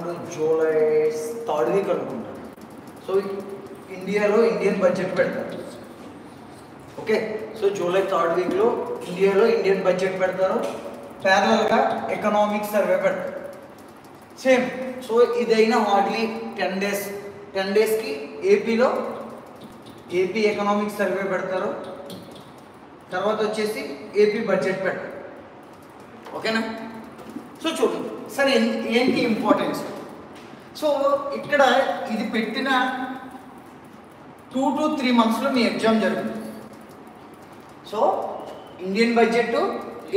Around July third week అనుకుంటాను. So ఇండియాలో Indian budget పెడతారు. ఓకే, సో జూలై థర్డ్ వీక్లో ఇండియాలో ఇండియన్ బడ్జెట్ పెడతారు. ప్యారలల్గా ఎకనామిక్ సర్వే పెడతారు సేమ్. సో ఇదైనా హార్డ్లీ 10 డేస్కి ఏపీలో ఏపీ ఎకనామిక్ సర్వే పెడతారు. తర్వాత వచ్చేసి ఏపీ బడ్జెట్ పెడతారు. ఓకేనా? సో చూడండి సరే ఏంటి ఇంపార్టెన్స్. సో ఇక్కడ ఇది పెట్టిన 2 to 3 monthsలో మీ ఎగ్జామ్ జరుగుతుంది. So Indian budget,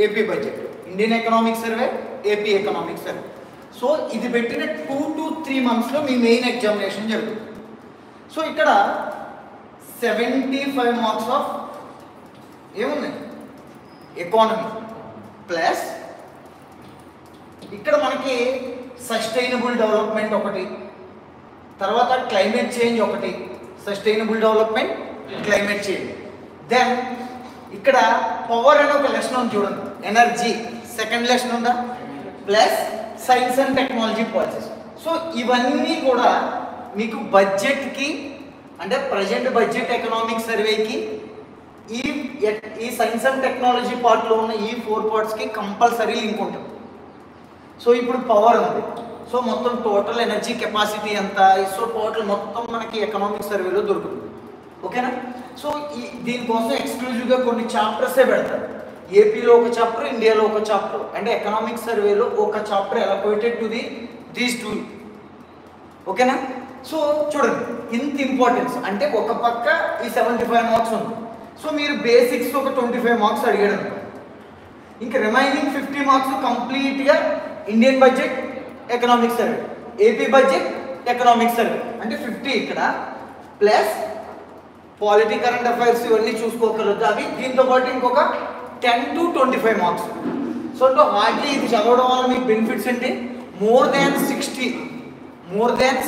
AP budget, Indian economic survey, AP economic survey. So ఇది పెట్టిన 2 to 3 monthsలో మీ మెయిన్ ఎగ్జామినేషన్ జరుగుతుంది. సో ఇక్కడ 75 మార్క్స్ ఆఫ్ ఏముంది ఎకానమీ ప్లస్ ఇక్కడ మనకి సస్టైనబుల్ డెవలప్మెంట్ ఒకటి, తర్వాత క్లైమేట్ చేంజ్ ఒకటి, sustainable development climate change. Then ఇక్కడ పవర్ అనే ఒక లెసన్ ఉంది చూడండి, ఎనర్జీ సెకండ్ లెసన్ ఉందా, plus science and technology policies. So ఇవన్నీ కూడా మీకు బడ్జెట్కి అంటే ప్రజెంట్ బడ్జెట్ ఎకనామిక్ సర్వేకి ఈ సైన్స్ అండ్ టెక్నాలజీ పార్ట్లో ఉన్న ఈ 4 పార్ట్స్కి కంపల్సరీ లింక్ ఉంటుంది. సో ఇప్పుడు పవర్ ఉంది, సో మొత్తం టోటల్ ఎనర్జీ కెపాసిటీ ఎంత, సో టోటల్ మొత్తం మనకి ఎకనామిక్ సర్వేలో దొరుకుతుంది. ఓకేనా? సో దీనికోసం ఎక్స్క్లూజివ్గా కొన్ని చాప్టర్సే పెడతారు. ఏపీలో ఒక చాప్టర్, ఇండియాలో ఒక చాప్టర్, అంటే ఎకనామిక్ సర్వేలో ఒక చాప్టర్ అలొకేటెడ్ టు దీస్ 2. ఓకేనా? సో చూడండి ఇంత ఇంపార్టెన్స్ అంటే ఒక పక్క ఈ 75 మార్క్స్ ఉంది. సో మీరు బేసిక్స్ ఒక 25 మార్క్స్ అడిగాడు, ఇంకా రిమైనింగ్ 50 మార్క్స్ కంప్లీట్గా Indian budget economic survey, AP budget economic survey, అంటే 50 ఇక్కడ ప్లస్ పాలిటీ కరెంట్ అఫైర్స్ ఇవన్నీ చూసుకోగలదు అవి. దీంతో పాటు ఇంకొక 10 to 25 మార్క్స్. సో హార్డ్లీ ఇది చదవడం వల్ల మీకు బెనిఫిట్స్ ఏంటి, మోర్ దాన్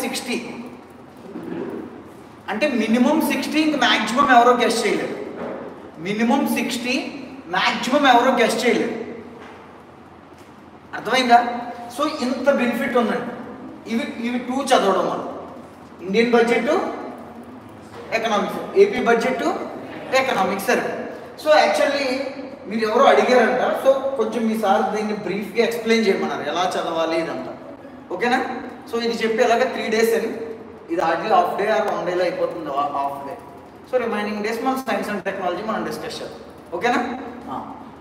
60 అంటే మినిమం 60, ఇంక మ్యాక్సిమం ఎవరో గెస్ట్ చేయలేరు. మినిమం 60, మ్యాక్సిమం ఎవరో గెస్ట్ చేయలేరు. అర్థమైందా? సో ఇంత బెనిఫిట్ ఉందండి ఇవి 2 చదవడం వల్ల, Indian budget economics, AP budget economics survey. So actually మీరు ఎవరో అడిగారంట, సో కొంచెం మీ సార్ దీన్ని బ్రీఫ్గా ఎక్స్ప్లెయిన్ చేయమన్నారు ఎలా చదవాలి ఇదంతా. ఓకేనా? సో ఇది చెప్పి అలాగే 3 days అని, ఇది హార్డ్లీ హాఫ్ డే ఆర్ 1 డేలో అయిపోతుంది, half day. So remaining days మనం సైన్స్ అండ్ టెక్నాలజీ మనం డిస్కస్ చేద్దాం. ఓకేనా?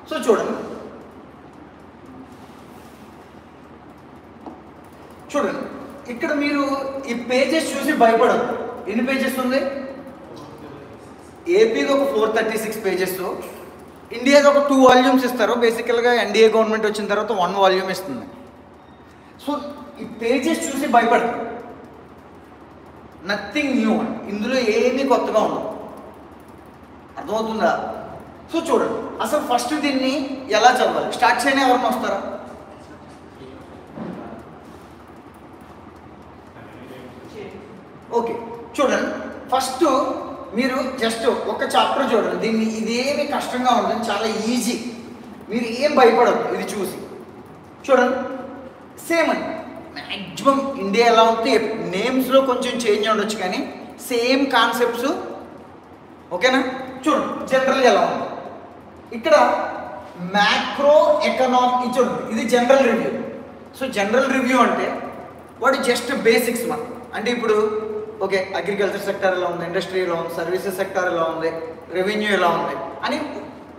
సో చూడండి ఇక్కడ మీరు ఈ పేజెస్ చూసి భయపడదు. ఎన్ని పేజెస్ ఉంది? ఏపీది ఒక 436 పేజెస్, ఇండియాది ఒక 2 వాల్యూమ్స్ ఇస్తారు. బేసికల్గా ఎన్డీఏ గవర్నమెంట్ వచ్చిన తర్వాత 1 వాల్యూమ్ ఇస్తుంది. సో ఈ పేజెస్ చూసి భయపడదు, నథింగ్ న్యూ అండి, ఇందులో ఏమీ కొత్తగా ఉండదు. అర్థమవుతుందా? సో చూడండి అసలు ఫస్ట్ దీన్ని ఎలా చదవాలి స్టార్ట్ చేయని ఎవరైనా వస్తారా? ఓకే చూడండి, ఫస్ట్ మీరు జస్ట్ ఒక చాప్టర్ చూడండి, దీన్ని ఇదేమి కష్టంగా ఉంటుంది, చాలా ఈజీ, మీరు ఏం భయపడద్దు. ఇది చూసి చూడండి సేమ్ అండి, మ్యాక్సిమం ఇండియా ఎలా ఉంది నేమ్స్లో కొంచెం చేంజ్ ఉండొచ్చు కానీ సేమ్ కాన్సెప్ట్స్. ఓకేనా? చూడండి జనరల్ ఎలా ఉంది ఇక్కడ మ్యాక్రో ఎకనామిక్ చూడండి, ఇది general review. So general review అంటే వాటి జస్ట్ బేసిక్స్ మనం, అంటే ఇప్పుడు ఓకే అగ్రికల్చర్ సెక్టర్ ఎలా ఉంది, ఇండస్ట్రీ ఎలా ఉంది, సర్వీసెస్ సెక్టర్ ఎలా ఉంది, రెవెన్యూ ఎలా ఉంది అని,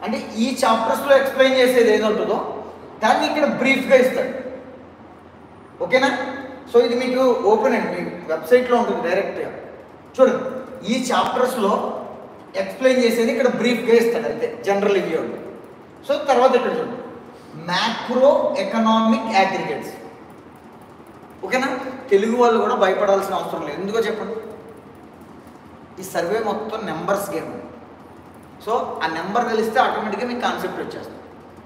అంటే ఈ చాప్టర్స్లో ఎక్స్ప్లెయిన్ చేసేది ఏది ఉంటుందో దాన్ని ఇక్కడ బ్రీఫ్గా ఇస్తాడు. ఓకేనా? సో ఇది మీకు ఓపెన్ అండి, మీ వెబ్సైట్లో ఉంటుంది డైరెక్ట్గా. చూడండి ఈ చాప్టర్స్లో ఎక్స్ప్లెయిన్ చేసేది ఇక్కడ బ్రీఫ్గా ఇస్తాడు అంతే, జనరల్ రివ్యూ అంటే. సో తర్వాత ఇక్కడ చూడండి మ్యాక్రో ఎకనామిక్ అగ్రిగేట్స్. ఓకేనా? తెలుగు వాళ్ళు కూడా భయపడాల్సిన అవసరం లేదు, ఎందుకో చెప్పండి, ఈ సర్వే మొత్తం నెంబర్స్ గేమ్. సో ఆ నెంబర్ తెలిస్తే ఆటోమేటిక్గా మీకు కాన్సెప్ట్ వచ్చేస్తుంది.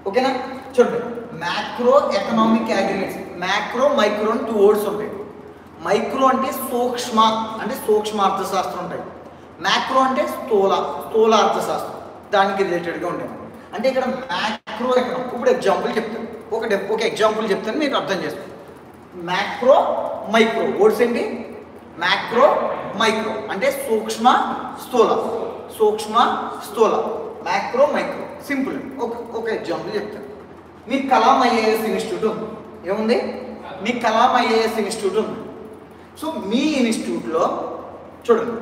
ఓకేనా? చూడండి macro economic aggregates, macro micro అని 2 వర్డ్స్ ఉంటాయి. మైక్రో అంటే సూక్ష్మ, అంటే సూక్ష్మ అర్థశాస్త్రం ఉంటాయి. మ్యాక్రో అంటే స్థూల అర్థశాస్త్రం, దానికి రిలేటెడ్గా ఉంటాయి. అంటే ఇక్కడ మ్యాక్రో ఎకనామిక్, ఇప్పుడు ఎగ్జాంపుల్ చెప్తాను, ఒక ఎగ్జాంపుల్ చెప్తాను మీరు అర్థం చేసుకోండి. Macro micro. వర్డ్స్ ఏంటి? మ్యాక్రో మైక్రో అంటే సూక్ష్మ స్థూల, సూక్ష్మ స్థూల, మ్యాక్రో మైక్రో. సింపుల్. ఒక ఎగ్జాంపుల్ చెప్తాను. మీ కలాం ఐఏఎస్ ఇన్స్టిట్యూట్ ఉంది. ఏముంది? మీ కలాం ఐఏఎస్ ఇన్స్టిట్యూట్ ఉంది. సో మీ ఇన్స్టిట్యూట్లో చూడండి,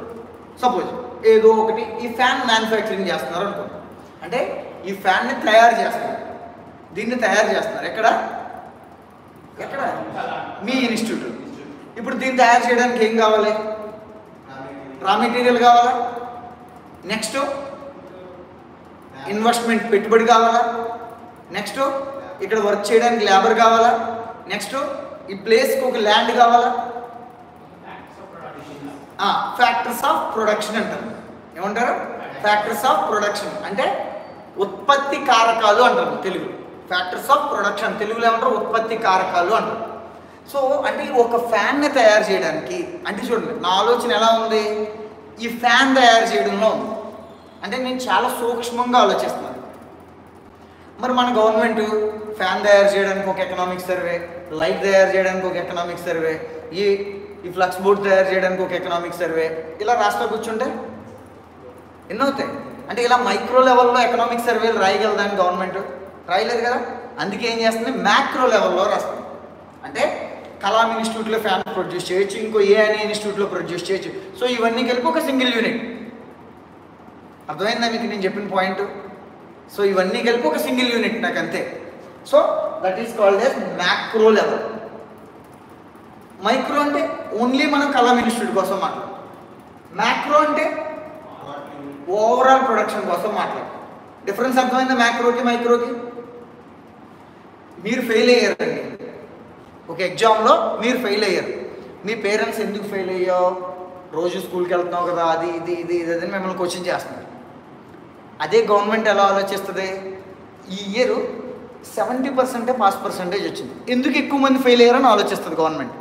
సపోజ్ ఏదో ఒకటి ఈ ఫ్యాన్ మ్యానుఫ్యాక్చరింగ్ చేస్తున్నారు అనుకోండి. అంటే ఈ ఫ్యాన్ని తయారు చేస్తారు, దీన్ని తయారు చేస్తున్నారు. ఎక్కడ? మీ ఇన్స్టిట్యూట్. ఇప్పుడు దీన్ని తయారు చేయడానికి ఏం కావాలి? రా మెటీరియల్ కావాలా? నెక్స్ట్ ఇన్వెస్ట్మెంట్, పెట్టుబడి కావాలా? నెక్స్ట్ ఇక్కడ వర్క్ చేయడానికి లేబర్ కావాలా? నెక్స్ట్ ఈ ప్లేస్కి ఒక ల్యాండ్ కావాలా? ఫ్యాక్టర్స్ ఆఫ్ ప్రొడక్షన్ అంటారు. ఏమంటారు? ఫ్యాక్టర్స్ ఆఫ్ ప్రొడక్షన్ అంటే ఉత్పత్తి కారకాలు అంటారు తెలుగు. ఫ్యాక్టర్స్ ఆఫ్ ప్రొడక్షన్ తెలుగులో ఏమంటారు? ఉత్పత్తి కారకాలు అంటారు. సో అంటే ఒక ఫ్యాన్ని తయారు చేయడానికి, అంటే చూడండి నా ఆలోచన ఎలా ఉంది, ఈ ఫ్యాన్ తయారు చేయడంలో ఉంది. అంటే నేను చాలా సూక్ష్మంగా ఆలోచిస్తున్నాను. మరి మన గవర్నమెంట్ ఫ్యాన్ తయారు చేయడానికి ఒక ఎకనామిక్ సర్వే, లైట్ తయారు చేయడానికి ఒక ఎకనామిక్ సర్వే, ఈ ఫ్లక్స్ బోర్డ్ తయారు చేయడానికి ఒక ఎకనామిక్ సర్వే, ఇలా రాష్ట్ర కూర్చుంటే ఎన్నో అవుతాయి. అంటే ఇలా మైక్రో లెవెల్లో ఎకనామిక్ సర్వేలు రాయగలదాన్ని గవర్నమెంట్ రాయలేదు కదా. అందుకే ఏం చేస్తుంది? మ్యాక్రో లెవెల్లో రాస్తుంది. అంటే కలాం ఇన్స్టిట్యూట్లో ఫ్యాన్ ప్రొడ్యూస్ చేయొచ్చు, ఇంకో ఏ అనే ఇన్స్టిట్యూట్లో ప్రొడ్యూస్ చేయొచ్చు. సో ఇవన్నీ కలిపి ఒక సింగిల్ యూనిట్. అర్థమైందా మీకు నేను చెప్పిన పాయింట్? సో ఇవన్నీ కలిపి ఒక సింగిల్ యూనిట్ నాకు అంతే. So that is called as macro level. Micro అంటే ఓన్లీ మనం కలాం ఇన్స్టిట్యూట్ కోసం మాట్లాడు. మ్యాక్రో అంటే ఓవరాల్ ప్రొడక్షన్ కోసం మాట్లాడు. డిఫరెన్స్ అర్థమైందా మ్యాక్రోకి మైక్రోకి? మీరు ఫెయిల్ అయ్యారండి ఒక ఎగ్జామ్లో, మీరు ఫెయిల్ అయ్యారు. మీ పేరెంట్స్ ఎందుకు ఫెయిల్ అయ్యావు? రోజు స్కూల్కి వెళ్తున్నావు కదా, అది ఇది ఇది ఇది అని మిమ్మల్ని క్వశ్చన్ చేస్తున్నారు. అదే గవర్నమెంట్ ఎలా ఆలోచిస్తుంది? ఈ ఇయర్ 70% పాస్ పర్సంటేజ్ వచ్చింది, ఎందుకు ఎక్కువ మంది ఫెయిల్ అయ్యారని ఆలోచిస్తుంది గవర్నమెంట్.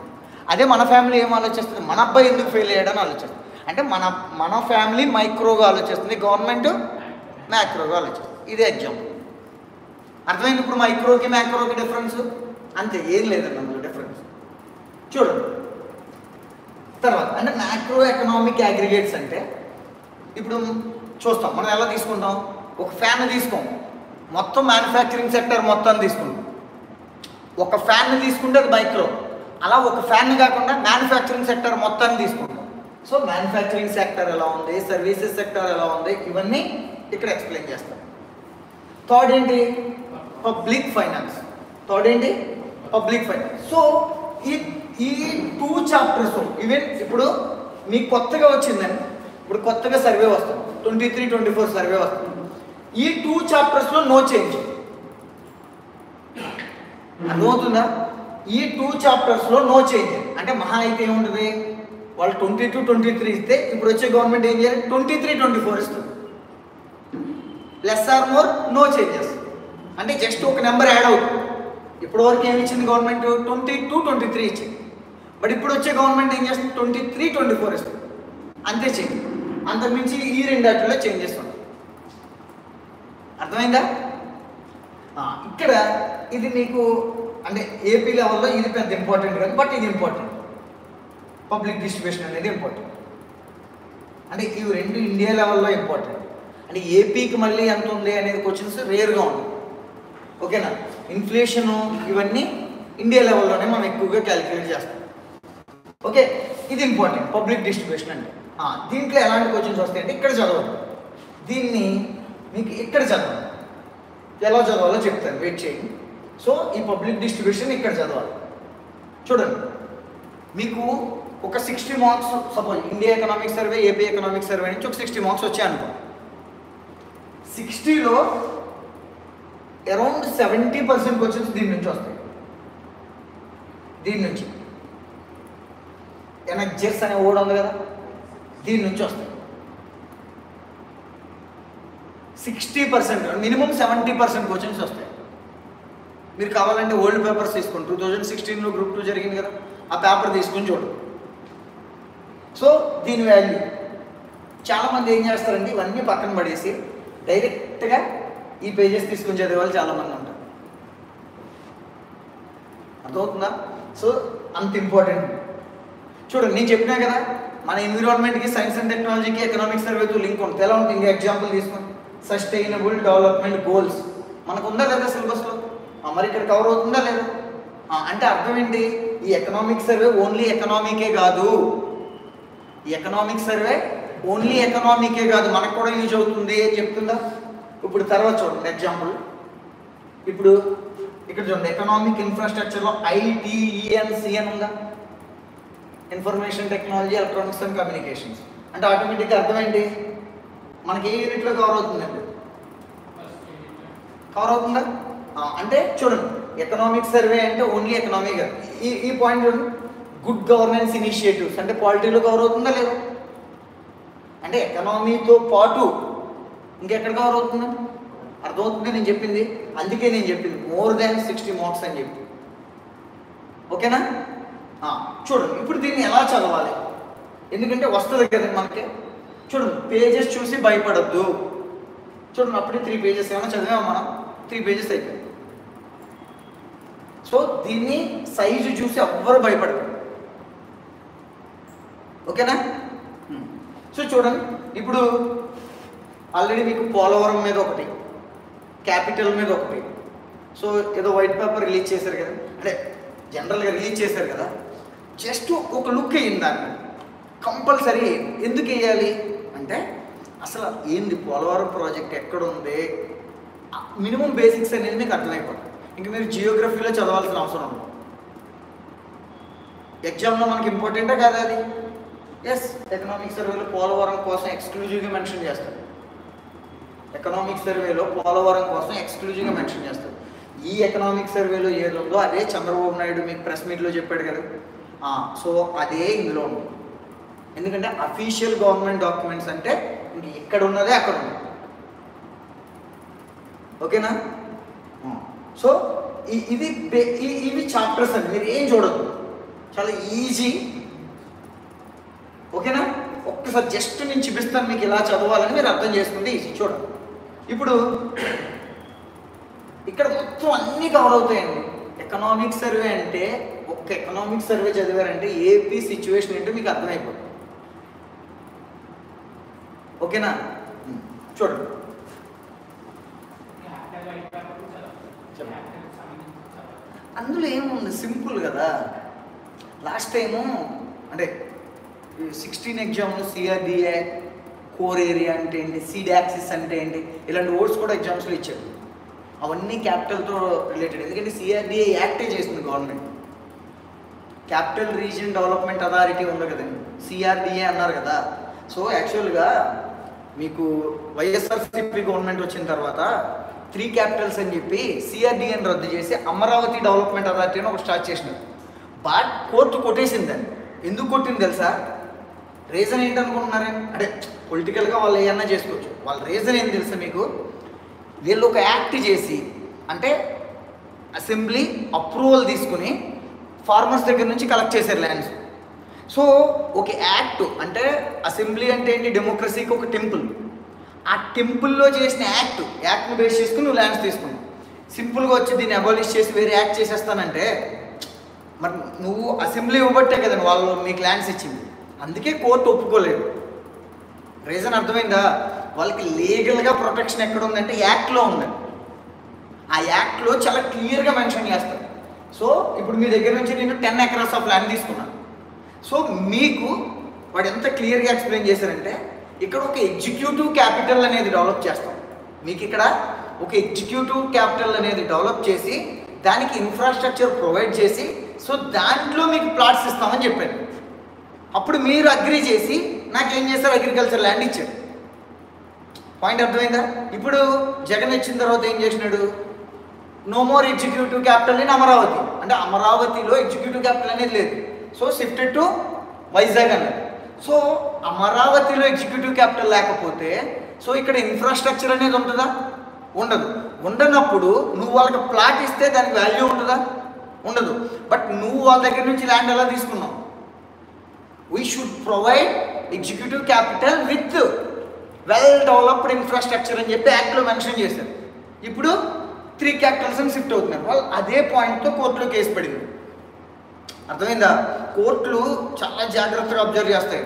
అదే మన ఫ్యామిలీ ఏం ఆలోచిస్తుంది? మన అబ్బాయి ఎందుకు ఫెయిల్ అయ్యాడని ఆలోచిస్తుంది. అంటే మన ఫ్యామిలీ మైక్రోగా ఆలోచిస్తుంది, గవర్నమెంట్ మ్యాక్రోగా ఆలోచిస్తుంది. ఇదే ఎగ్జాంపుల్. అర్థమైంది ఇప్పుడు మైక్రోకి మ్యాక్రోకి డిఫరెన్స్? అంతే, ఏం లేదండి అందులో డిఫరెన్స్. చూడండి తర్వాత అంటే మ్యాక్రో ఎకనామిక్ అగ్రిగేట్స్ అంటే ఇప్పుడు చూస్తాం మనం ఎలా తీసుకుంటాం. ఒక ఫ్యాన్ తీసుకోం, మొత్తం మ్యానుఫ్యాక్చరింగ్ సెక్టర్ మొత్తం తీసుకుంటాం. ఒక ఫ్యాన్ తీసుకుంటే అది మైక్రో. అలా ఒక ఫ్యాన్ కాకుండా మ్యానుఫ్యాక్చరింగ్ సెక్టర్ మొత్తాన్ని తీసుకుంటాం. సో మ్యానుఫ్యాక్చరింగ్ సెక్టర్ ఎలా ఉంది, సర్వీసెస్ సెక్టర్ ఎలా ఉంది, ఇవన్నీ ఇక్కడ ఎక్స్ప్లెయిన్ చేస్తాం. థర్డ్ ఏంటి? Public finance. థర్డ్ ఏంటి? Public finance. సో ఈ 2 చాప్టర్స్ ఈవెన్ ఇప్పుడు మీకు కొత్తగా వచ్చిందండి, ఇప్పుడు కొత్తగా సర్వే వస్తుంది, 23-24 సర్వే వస్తుంది. ఈ 2 చాప్టర్స్లో నో చేంజ్. అర్థమవుతుందా? ఈ 2 చాప్టర్స్లో నో చేంజ్. అంటే మహా అయితే ఏముంటుంది, వాళ్ళు 22-23 ఇస్తే ఇప్పుడు వచ్చే గవర్నమెంట్ ఏం చేయాలి? 23-24 ఇస్తుంది. Less or more no changes. అంటే జస్ట్ ఒక నెంబర్ యాడ్ అవుతుంది. ఇప్పటివరకు ఏమి ఇచ్చింది గవర్నమెంట్? 22-23 ఇచ్చింది. బట్ ఇప్పుడు వచ్చే గవర్నమెంట్ ఏం చేస్తుంది? 23-24 ఇస్తుంది. అంతే చేంజ్. అంతకుమించి ఈ 2 వాటిల్లో చేంజ్ చేస్తుంది. అర్థమైందా? ఇక్కడ ఇది మీకు అంటే ఏపీ లెవెల్లో ఇది పెద్ద ఇంపార్టెంట్ కాదు, బట్ ఇది ఇంపార్టెంట్. పబ్లిక్ డిస్ట్రిబ్యూషన్ అనేది ఇంపార్టెంట్. అంటే ఇవి 2 ఇండియా లెవెల్లో ఇంపార్టెంట్. అంటే ఏపీకి మళ్ళీ ఎంత ఉంది అనేది క్వశ్చన్స్ రేర్గా ఉంది. ఓకేనా? ఇన్ఫ్లేషను ఇవన్నీ ఇండియా లెవెల్లోనే మనం ఎక్కువగా క్యాలిక్యులేట్ చేస్తాం. ఓకే, ఇది ఇంపార్టెంట్ పబ్లిక్ డిస్ట్రిబ్యూషన్ అంటే. దీంట్లో ఎలాంటి క్వశ్చన్స్ వస్తాయంటే ఇక్కడ చదవాలి, దీన్ని మీకు ఇక్కడ చదవాలి. ఎలా చదవాలో చెప్తాను, వెయిట్ చేయండి. సో ఈ పబ్లిక్ డిస్ట్రిబ్యూషన్ ఇక్కడ చదవాలి. చూడండి, మీకు ఒక 60 marks suppose India economic survey, AP economic survey నుంచి ఒక 60 మార్క్స్ వచ్చాయనుకో. 60లో అరౌండ్ 70% క్వశ్చన్స్ దీని నుంచి వస్తాయి. దీని నుంచి ఎనర్జెస్ అనే ఓడ్ ఉంది కదా, దీని నుంచి వస్తాయి. 60% మినిమం 70% క్వశ్చన్స్ వస్తాయి. మీరు కావాలంటే ఓల్డ్ పేపర్స్ తీసుకోండి, 2016లో గ్రూప్ 2 జరిగింది కదా, ఆ పేపర్ తీసుకొని చూడండి. సో దీని వాల్యూ చాలామంది ఏం చేస్తారంటే ఇవన్నీ పక్కన పడేసి డైరెక్ట్గా ఈ పేజెస్ తీసుకొని చదివే వాళ్ళు చాలామంది ఉంటారు. అర్థమవుతుందా? సో అంత ఇంపార్టెంట్. చూడండి నేను చెప్పినా కదా, మన ఎన్విరాన్మెంట్కి సైన్స్ అండ్ టెక్నాలజీకి ఎకనామిక్ సర్వేతో లింక్ ఉంటుంది. ఎలా ఉంటుంది? ఇంకా ఎగ్జాంపుల్ తీసుకుని సస్టైనబుల్ డెవలప్మెంట్ గోల్స్ మనకు ఉందా లేదా సిలబస్లో? మరి ఇక్కడ కవర్ అవుతుందా లేదా? అంటే అర్థం ఏంటి? ఈ ఎకనామిక్ సర్వే ఓన్లీ ఎకనామికే కాదు, ఈ ఎకనామిక్ సర్వే ఓన్లీ ఎకనామికే కాదు, మనకు కూడా యూజ్ అవుతుంది అని చెప్తుందా? ఇప్పుడు తర్వాత చూడండి ఎగ్జాంపుల్. ఇప్పుడు ఇక్కడ చూడండి, ఎకనామిక్ ఇన్ఫ్రాస్ట్రక్చర్లో ITENCN ఉందా? Information technology, electronics and communications. అంటే ఆటోమేటిక్గా అర్థం ఏంటి? మనకి ఏ యూనిట్లో కవర్ అవుతుందండి? కవర్ అవుతుందా? అంటే చూడండి, ఎకనామిక్ సర్వే అంటే ఓన్లీ ఎకనామిక్. ఈ పాయింట్ చూడండి, గుడ్ గవర్నెన్స్ ఇనిషియేటివ్స్ అంటే పాలిటీలో కవర్ అవుతుందా లేదా? అంటే ఎకనామీతో పాటు ఇంకెక్కడ కవర్ అవుతుందా? అర్థమవుతుంది నేను చెప్పింది? అందుకే నేను చెప్పింది మోర్ దాన్ 60 మార్క్స్ అని చెప్పి. ఓకేనా? చూడండి ఇప్పుడు దీన్ని ఎలా చదవాలి, ఎందుకంటే వస్తుంది కదండి మనకి. చూడండి, పేజెస్ చూసి భయపడద్దు. చూడండి, అప్పుడే 3 పేజెస్ ఏమైనా చదివాము మనం, 3 పేజెస్ అయిపోయింది. సో దీన్ని సైజు చూసి ఎవ్వరు భయపడదు. ఓకేనా? సో చూడండి, ఇప్పుడు ఆల్రెడీ మీకు పోలవరం మీద ఒకటి, క్యాపిటల్ మీద ఒకటి, సో ఏదో వైట్ పేపర్ రిలీజ్ చేశారు కదా, అంటే జనరల్గా రిలీజ్ చేశారు కదా, జస్ట్ ఒక లుక్ వేయండి దాన్ని. కంపల్సరీ ఎందుకు వేయాలి అంటే అసలు ఏంది పోలవరం ప్రాజెక్ట్ ఎక్కడ ఉంది, మినిమం బేసిక్స్ అనేది మీకు అర్థమైపోతుంది. ఇంక మీరు జియోగ్రఫీలో చదవాల్సిన అవసరం ఉంది. ఎగ్జామ్లో మనకి ఇంపార్టెంటే కాదా అది? ఎస్, ఎకనామిక్ సర్వేలో పోలవరం కోసం ఎక్స్క్లూజివ్గా మెన్షన్ చేస్తారు. ఎకనామిక్ సర్వేలో పోలవరం కోసం ఎక్స్క్లూజివ్గా మెన్షన్ చేస్తారు. ఈ ఎకనామిక్ సర్వేలో ఏది ఉందో అదే చంద్రబాబు నాయుడు మీకు ప్రెస్ మీట్లో చెప్పాడు కదా, సో అదే ఇందులో ఉంది. ఎందుకంటే అఫీషియల్ గవర్నమెంట్ డాక్యుమెంట్స్ అంటే ఇంక ఇక్కడ ఉన్నదే అక్కడ ఉంది. ఓకేనా? సో ఇవి చాప్టర్స్ అండి, మీరు ఏం చూడద్దు, చాలా ఈజీ. ఓకేనా? ఒక్కసారి జస్ట్ నేను చూపిస్తాను మీకు ఇలా చదవాలని, మీరు అర్థం చేసుకుంటే ఈజీ. చూడండి, ఇప్పుడు ఇక్కడ మొత్తం అన్నీ కవర్ అవుతాయండి. ఎకనామిక్ సర్వే అంటే ఒక్క ఎకనామిక్ సర్వే చదివారంటే ఏపీ సిచ్యువేషన్ ఏంటో మీకు అర్థమైపోతుంది. ఓకేనా? చూడండి, అందులో ఏముంది, సింపుల్ కదా. లాస్ట్ టైము అంటే 16 ఎగ్జామ్లో CRDA కోర్ ఏరియా అంటే ఏంటి, సీడ్ యాక్సిస్ అంటే ఏంటి, ఇలాంటి వర్డ్స్ కూడా ఎగ్జామ్స్లో ఇచ్చారు. అవన్నీ క్యాపిటల్తో రిలేటెడ్. ఎందుకంటే CRDA యాక్టే చేస్తుంది government. Capital region development authority ఉంది కదండి, CRDA అన్నారు కదా. సో యాక్చువల్గా మీకు వైఎస్ఆర్సీపీ గవర్నమెంట్ వచ్చిన తర్వాత 3 క్యాపిటల్స్ అని చెప్పి CRDAని రద్దు చేసి అమరావతి డెవలప్మెంట్ అథారిటీ అని ఒకటి స్టార్ట్ చేసినారు. బట్ కోర్టు కొట్టేసింది దాన్ని. ఎందుకు కొట్టింది తెలుసా? రీజన్ ఏంటనుకుంటున్నారే? అంటే పొలిటికల్గా వాళ్ళు ఏమన్నా చేసుకోవచ్చు. వాళ్ళ రీజన్ ఏం తెలుసా మీకు? వీళ్ళు ఒక యాక్ట్ చేసి, అంటే అసెంబ్లీ అప్రూవల్ తీసుకుని ఫార్మర్స్ దగ్గర నుంచి కలెక్ట్ చేశారు ల్యాండ్స్. సో ఒక యాక్ట్ అంటే అసెంబ్లీ అంటే ఏంటి, డెమోక్రసీకి ఒక టెంపుల్. ఆ టెంపుల్లో చేసిన యాక్ట్ని బేస్ చేసుకుని నువ్వు ల్యాండ్స్ తీసుకున్నావు. సింపుల్గా వచ్చి దీన్ని అబాలిష్ చేసి వేరే యాక్ట్ చేసేస్తానంటే మరి నువ్వు అసెంబ్లీ ఇవ్వబట్టే కదా వాళ్ళు మీకు ల్యాండ్స్ ఇచ్చింది. అందుకే కోర్టు ఒప్పుకోలేదు. రీజన్ అర్థమైందా? వాళ్ళకి లీగల్గా ప్రొటెక్షన్ ఎక్కడ ఉందంటే యాక్ట్లో ఉంది. ఆ యాక్ట్లో చాలా క్లియర్గా మెన్షన్ చేస్తారు. సో ఇప్పుడు మీ దగ్గర నుంచి నేను 10 acres ఆఫ్ ల్యాండ్ తీసుకున్నాను. సో మీకు వాడు ఎంత క్లియర్గా ఎక్స్ప్లెయిన్ చేశారంటే ఇక్కడ ఒక ఎగ్జిక్యూటివ్ క్యాపిటల్ అనేది డెవలప్ చేస్తాం. మీకు ఇక్కడ ఒక ఎగ్జిక్యూటివ్ క్యాపిటల్ అనేది డెవలప్ చేసి దానికి ఇన్ఫ్రాస్ట్రక్చర్ ప్రొవైడ్ చేసి సో దాంట్లో మీకు ప్లాట్స్ ఇస్తామని చెప్పాను. అప్పుడు మీరు అగ్రీ చేసి నాకేం చేస్తారు, అగ్రికల్చర్ ల్యాండ్ ఇచ్చారు. పాయింట్ అర్థమైందా? ఇప్పుడు జగన్ వచ్చిన తర్వాత ఏం చేసినాడు, no more executive capital in Amaravati. అంటే అమరావతిలో ఎగ్జిక్యూటివ్ క్యాపిటల్ అనేది లేదు. సో షిఫ్టెడ్ టు వైజాగ్ అన్నారు. సో అమరావతిలో ఎగ్జిక్యూటివ్ క్యాపిటల్ లేకపోతే సో ఇక్కడ ఇన్ఫ్రాస్ట్రక్చర్ అనేది ఉంటుందా? ఉండదు. ఉండనప్పుడు నువ్వు వాళ్ళకి ప్లాట్ ఇస్తే దానికి వాల్యూ ఉంటుందా? ఉండదు. బట్ నువ్వు వాళ్ళ దగ్గర నుంచి ల్యాండ్ ఎలా తీసుకున్నావు? We should provide executive capital with well developed infrastructure అని చెప్పి యాక్ట్లో మెన్షన్ చేశారు. ఇప్పుడు 3 క్యాపిటల్స్ అని షిఫ్ట్ అవుతున్నారు వాళ్ళు. అదే పాయింట్తో కోర్టులో కేసు పడింది. అర్థమైందా? కోర్టులు చాలా జాగ్రత్తగా అబ్జర్వ్ చేస్తాయి.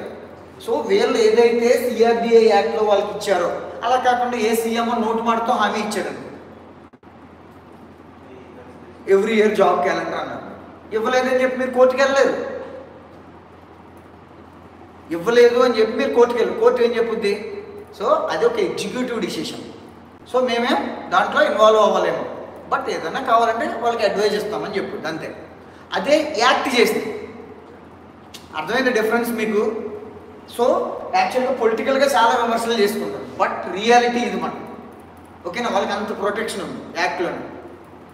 సో వీళ్ళు ఏదైతే సిఆర్డిఏ యాక్ట్లో వాళ్ళకి ఇచ్చారో అలా కాకుండా ఏ సీఎం నోటు మాటతో హామీ ఇచ్చాడు, ఎవ్రీ ఇయర్ జాబ్ క్యాలెండర్ అన్నారు. ఇవ్వలేదని చెప్పి మీరు కోర్టుకి వెళ్ళలేరు. ఇవ్వలేదు అని చెప్పి మీరు కోర్టుకి వెళ్ళరు. కోర్టు ఏం చెప్పుద్ది? సో అది ఒక ఎగ్జిక్యూటివ్ డిసిషన్. సో మేమేం దాంట్లో ఇన్వాల్వ్ అవ్వలేము, బట్ ఏదైనా కావాలంటే వాళ్ళకి అడ్వైజ్ ఇస్తామని చెప్పుద్ది, అంతే. అదే యాక్ట్ చేసింది. అర్థమైంది డిఫరెన్స్ మీకు? సో యాక్చువల్గా పొలిటికల్గా చాలా విమర్శలు చేసుకుంటారు, బట్ రియాలిటీ ఇది మనం. ఓకేనా? వాళ్ళకి అంత ప్రొటెక్షన్ ఉంది యాక్ట్లోనే.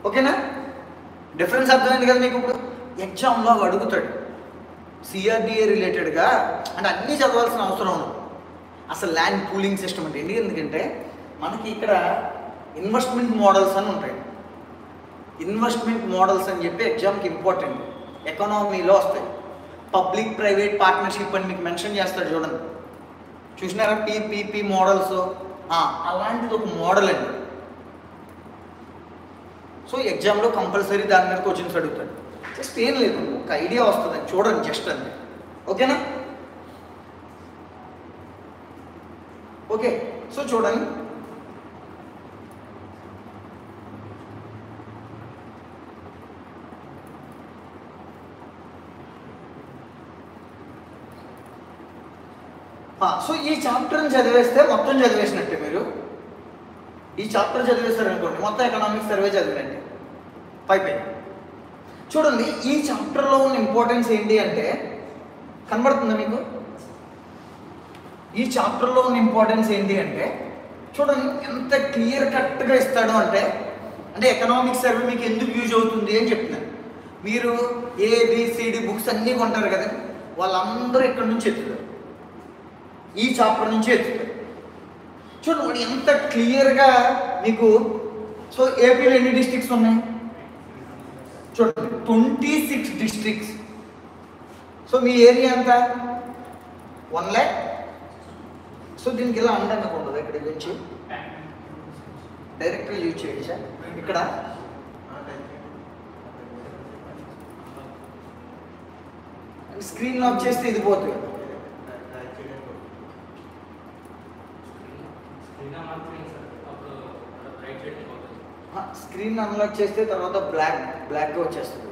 ఓకేనా? డిఫరెన్స్ అర్థమైంది కదా మీకు? ఇప్పుడు ఎగ్జామ్లో అడుగుతాడు సిఆర్డిఏ రిలేటెడ్గా, అంటే అన్నీ చదవాల్సిన అవసరం ఉంది. అసలు ల్యాండ్ పూలింగ్ సిస్టమ్ అంటే ఏంటి? ఎందుకంటే మనకి ఇక్కడ ఇన్వెస్ట్మెంట్ మోడల్స్ అని ఉంటాయి. ఇన్వెస్ట్మెంట్ మోడల్స్ అని చెప్పి ఎగ్జామ్కి ఇంపార్టెంట్, ఎకనామీలో వస్తాయి. పబ్లిక్ ప్రైవేట్ పార్ట్నర్షిప్ అని మీకు మెన్షన్ చేస్తాడు, చూడండి. చూసినారా? పీపీపీ మోడల్స్, అలాంటిది ఒక మోడల్ అండి. సో ఎగ్జామ్లో కంపల్సరీ దాని మీద క్వశ్చన్స్ అడుగుతాడు. జస్ట్ ఏం లేదు, ఒక ఐడియా వస్తుంది, చూడండి జస్ట్ అంతే. ఓకేనా? ఓకే, సో చూడండి. సో ఈ చాప్టర్ని చదివేస్తే మొత్తం చదివేసినట్టే. మీరు ఈ చాప్టర్ చదివేస్తారు అనుకోండి, మొత్తం ఎకనామిక్స్ సర్వే చదివినట్టే, పైపోయింది. చూడండి, ఈ చాప్టర్లో ఉన్న ఇంపార్టెన్స్ ఏంటి అంటే, కనబడుతుందా మీకు? ఈ చాప్టర్లో ఉన్న ఇంపార్టెన్స్ ఏంటి అంటే, చూడండి ఎంత క్లియర్ కట్గా ఇస్తాడు అంటే ఎకనామిక్స్ సర్వే మీకు ఎందుకు యూజ్ అవుతుంది అని చెప్తున్నాను. మీరు ఏబిసిడి బుక్స్ అన్నీ కొంటారు కదా, వాళ్ళందరూ ఎక్కడి నుంచి ఎత్తుతారు? ఈ చాప్టర్ నుంచి ఎత్తుతారు. చూడండి ఎంత క్లియర్గా మీకు. సో ఏపీలో ఎన్ని డిస్ట్రిక్ట్స్ ఉన్నాయి చూడండి? 26 డిస్ట్రిక్ట్స్. సో మీ ఏరియా ఎంత? 1 lakh. సో దీనికి ఇలా అండగా ఉండదు, ఇక్కడ నుంచి డైరెక్ట్గా యూజ్ చేయండి సార్. ఇక్కడ స్క్రీన్ లాక్ చేస్తే ఇది పోతుంది. స్క్రీన్ అన్లాక్ చేస్తే తర్వాత బ్లాక్గా వచ్చేస్తుంది.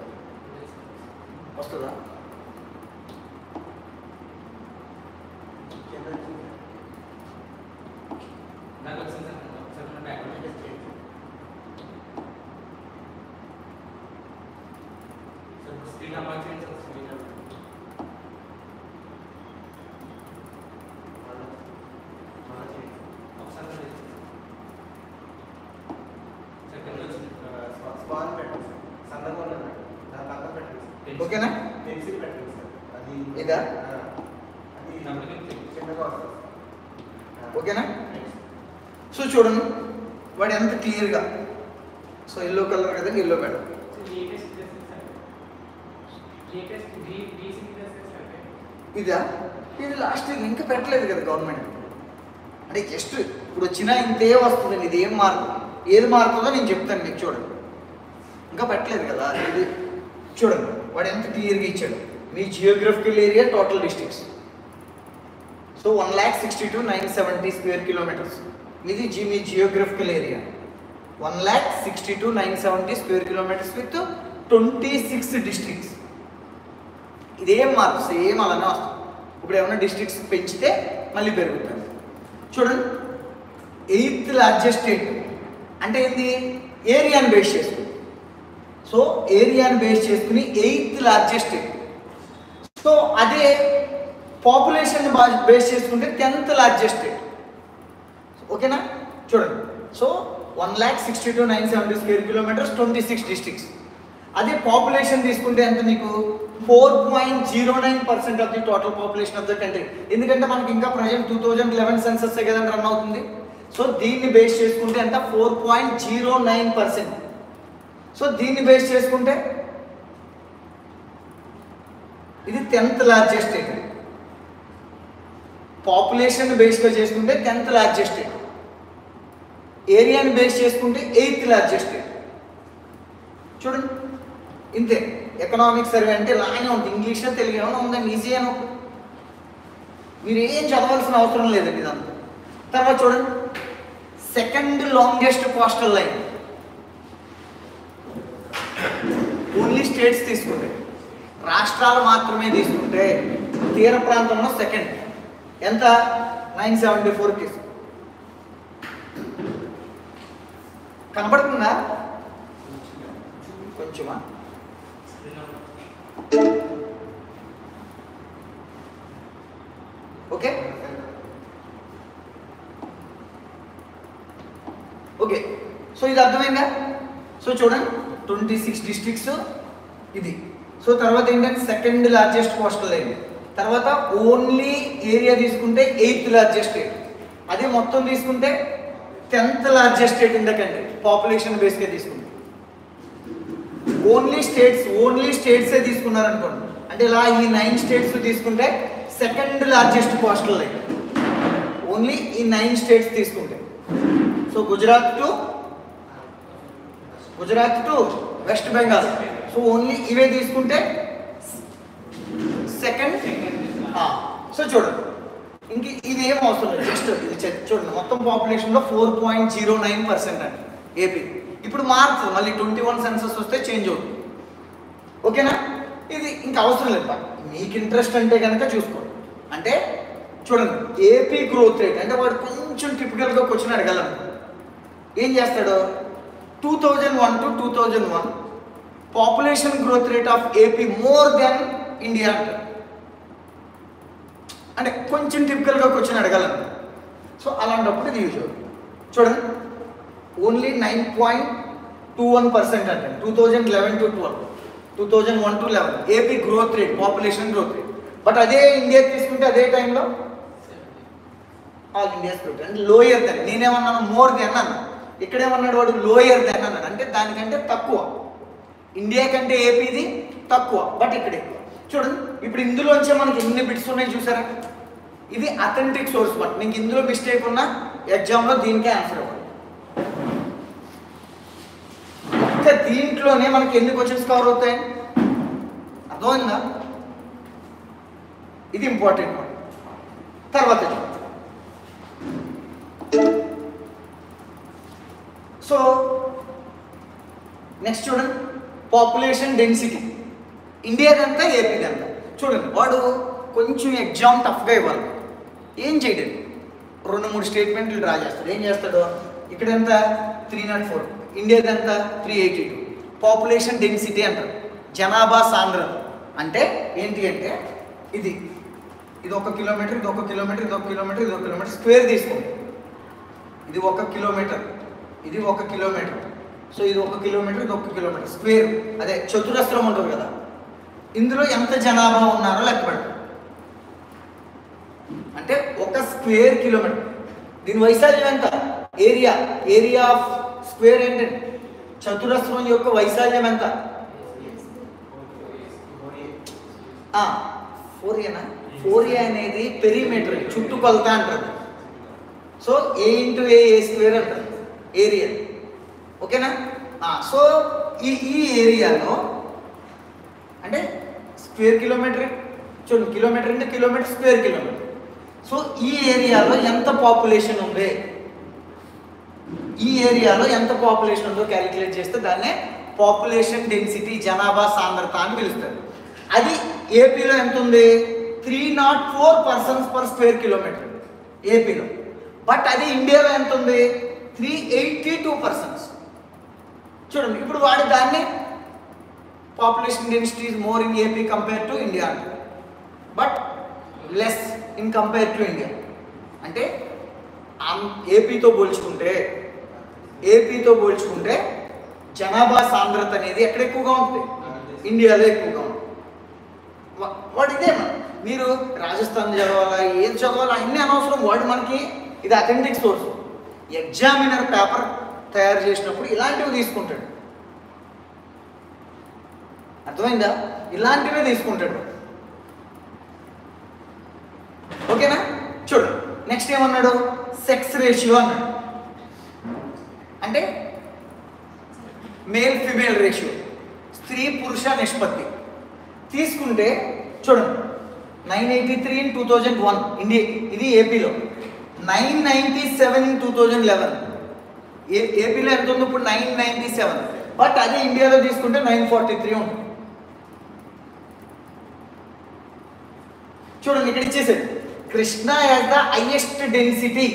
వస్తుందా? ఓకేనా? ఇదా? ఓకేనా? సో చూడండి వాడు ఎంత క్లియర్గా. సో ఎల్లో కలర్ కదా, ఎల్లో మేడం. ఇదా? ఇది లాస్ట్ ఇంకా పెట్టలేదు కదా గవర్నమెంట్. అంటే జస్ట్ ఇప్పుడు వచ్చినా ఇంతే వస్తుందండి. ఇది ఏం మారుతుంది, ఏది మారుతుందో నేను చెప్తాను మీకు. చూడండి ఇంకా పెట్టలేదు కదా. ఇది చూడండి వాడు ఎంత క్లియర్గా ఇచ్చాడు. మీ geographical area total districts. So 1,62,970 square kilometres. ఇది మీ geographical area 1,62,970 square kilometres with 26 districts. ఇదేం మార్పు, సేమ్ అలానే వస్తుంది. ఇప్పుడు ఏమైనా డిస్ట్రిక్ట్స్ పెంచితే మళ్ళీ పెరుగుతుంది. చూడండి 8th లార్జెస్ట్ స్టేట్ అంటే ఏంటి? ఏరియాని బేస్ చేసుకుని. సో ఏరియాని బేస్ చేసుకుని 8th లార్జెస్ట్ స్టేట్. సో అదే పాపులేషన్ బేస్ చేసుకుంటే 10th లార్జెస్ట్ స్టేట్. ఓకేనా? చూడండి. So 1,62,970 square kilometres, 26 districts. అదే పాపులేషన్ తీసుకుంటే ఎంత మీకు? 4.09% of the total population of the country. ఎందుకంటే మనకి ఇంకా ప్రజెంట్ 2011 సెన్సస్ కదా రన్ అవుతుంది. సో దీన్ని బేస్ చేసుకుంటే ఎంత? 4.09%. సో దీన్ని బేస్ చేసుకుంటే ఇది 10th లార్జెస్ట్ స్టేట్. పాపులేషన్ బేస్గా చేసుకుంటే 10th లార్జెస్ట్ స్టేట్. ఏరియాని బేస్ చేసుకుంటే 8th లార్జెస్ట్ స్టేట్. చూడండి ఇంతే. ఎకనామిక్ సర్వే అంటే ఇలానే ఉంటుంది. ఇంగ్లీష్లో తెలుగు ఏమైనా ఉందండి, ఈజీ అని మీరు ఏం చదవాల్సిన అవసరం లేదండి ఇదంతా. తర్వాత చూడండి, second longest coastal line only states తీసుకుంటే, రాష్ట్రాలు మాత్రమే తీసుకుంటే తీర ప్రాంతంలో సెకండ్ ఎంత 974 కి కనబడుతుందా? కొంచెమా? ఓకే ఓకే, సో ఇది అర్థమైందా? సో చూడండి 26 డిస్ట్రిక్ట్స్ ఇది. సో తర్వాత ఏంటంటే సెకండ్ లార్జెస్ట్ కోస్టల్ లైన్. తర్వాత ఓన్లీ ఏరియా తీసుకుంటే 8th లార్జెస్ట్ స్టేట్. అదే మొత్తం తీసుకుంటే 10th largest state in the country population బేస్గా తీసుకుంటే. ఓన్లీ స్టేట్సే తీసుకున్నారనుకోండి, అంటే ఇలా ఈ 9 స్టేట్స్ తీసుకుంటే second largest coastal line. Only ఈ 9 స్టేట్స్ తీసుకుంటే. So Gujarat to west Bengal, so only ఇవే తీసుకుంటే సెకండ్. సో చూడండి, ఇంక ఇది ఏం అవసరం లేదు, జస్ట్ ఇది చూడండి. మొత్తం పాపులేషన్లో 4.09% అండి ఏపీ. ఇప్పుడు మారుతుంది, మళ్ళీ 21 సెన్సస్ వస్తే చేంజ్ అవుతుంది. ఓకేనా? ఇది ఇంకా అవసరం లేదు, మీకు ఇంట్రెస్ట్ అంటే కనుక చూసుకోండి. అంటే చూడండి, ఏపీ గ్రోత్ రేట్ అంటే వాడు కొంచెం టిపికల్గా క్వశ్చన్ అడగలను. ఏం చేస్తాడు? 2001 to 2001 population growth rate of AP more than India అంటారు. అంటే కొంచెం టిపికల్గా క్వశ్చన్ అడగలను. సో అలాంటప్పుడు ఇది యూజ్ అవుతుంది. చూడండి, ఓన్లీ 9.21% అంటే 2011 to 12, 2001 to 11 AP growth rate, population growth rate. But అదే ఇండియా తీసుకుంటే అదే టైంలో ఆల్ ఇండియాస్ గ్రోత్ అంటే లోయర్ దెన్. నేనేమన్నాను? మోర్ దెన్ అన్నా. ఇక్కడేమన్నాడు వాడు? లోయర్ దెన్ అన్నాడు. అంటే దానికంటే తక్కువ, ఇండియా కంటే ఏపీది తక్కువ, బట్ ఇక్కడ ఎక్కువ. చూడండి, ఇప్పుడు ఇందులోంచే మనకి ఎన్ని బిట్స్ ఉన్నాయి చూసారా? ఇది అథెంటిక్ సోర్స్. బట్ నీకు ఇందులో మిస్టేక్ ఉన్నా ఎగ్జామ్లో దీనికే ఆన్సర్ ఇవ్వాలి. ఇంకా దీంట్లోనే మనకి ఎన్ని క్వశ్చన్స్ కవర్ అవుతాయి అర్థమైందా? ఇది ఇంపార్టెంట్. తర్వాత సో నెక్స్ట్ చూడండి, పాపులేషన్ డెన్సిటీ ఇండియాదంతా ఏపీదంతా. చూడండి, వాడు కొంచెం ఎగ్జామ్ టఫ్గా ఇవ్వాలి. ఏం చేయలేదు, 2-3 స్టేట్మెంట్లు డ్రా చేస్తాడు. ఏం చేస్తాడు? ఇక్కడ ఎంత 304, ఇండియాదంతా 382. పాపులేషన్ డెన్సిటీ అంటారు, జనాభా సాంద్రత. అంటే ఏంటి అంటే ఇది 1 కిలోమీటర్, ఇది 1 కిలోమీటర్, ఇది 1 కిలోమీటర్, ఇది 1 కిలోమీటర్ స్క్వేర్ తీసుకోండి. ఇది 1 కిలోమీటర్, ఇది 1 కిలోమీటర్. సో ఇది 1 కిలోమీటర్, ఇది 1 కిలోమీటర్ స్క్వేర్. అదే చతురస్రం ఉంటుంది కదా, ఇందులో ఎంత జనాభా ఉన్నారో లెక్క పెడతారు. అంటే 1 స్క్వేర్ కిలోమీటర్. దీని వైశాల్యం ఎంత? ఏరియా ఆఫ్ స్క్వేర్ ఏంటంటే చతురస్రం యొక్క వైశాల్యం ఎంత? 4A అనేది పెరిమీటర్, చుట్టుకొలత అంటారు. సో A × A స్క్వేర్ అంటారు ఏరియా. ఓకేనా? సో ఈ ఏరియాలో అంటే స్క్వేర్ కిలోమీటర్, చూడండి, కిలోమీటర్ అంటే కిలోమీటర్, స్క్వేర్ కిలోమీటర్. సో ఈ ఏరియాలో ఎంత పాపులేషన్ ఉంది, ఈ ఏరియాలో ఎంత పాపులేషన్ ఉందో క్యాలిక్యులేట్ చేస్తే దాన్నే పాపులేషన్ డెన్సిటీ, జనాభా సాంద్రత అని పిలుస్తారు. అది ఏపీలో ఎంత ఉంది? 304 పర్సన్స్ పర్ స్క్వేర్ కిలోమీటర్ ఏపీలో. బట్ అది ఇండియాలో ఎంత ఉంది? 382 పర్సన్స్. చూడండి, ఇప్పుడు వాడు దాన్ని population density is more in AP compare to India అంటారు, but less in compare to India. అంటే ఏపీతో పోల్చుకుంటే జనాభా సాంద్రత అనేది ఎక్కడ ఎక్కువగా ఉంటుంది? ఇండియాలో ఎక్కువగా ఉంటుంది. వాడు ఇదేనా, మీరు రాజస్థాన్ చదవాలా, ఏం చదవాలా, అన్నీ అనవసరం. వాడు మనకి ఇది అథెంటిక్ సోర్స్. ఎగ్జామినర్ పేపర్ తయారు చేసినప్పుడు ఇలాంటివి తీసుకుంటాడు. అర్థమైందా? ఇలాంటివే తీసుకుంటాడు. ఓకేనా? చూడండి, నెక్స్ట్ ఏమన్నాడు? సెక్స్ రేషియో అన్నాడు. అంటే మేల్ ఫిమేల్ రేషియో, స్త్రీ పురుష నిష్పత్తి తీసుకుంటే చూడండి 983 in 2001 ఇండియా, ఇది ఏపీలో 997 in 2011. ఏపీలో ఎంత ఉంది ఇప్పుడు 997, బట్ అదే ఇండియాలో తీసుకుంటే 943 ఉంది. చూడండి ఇక్కడ ఇచ్చేసారు Krishna as the highest density,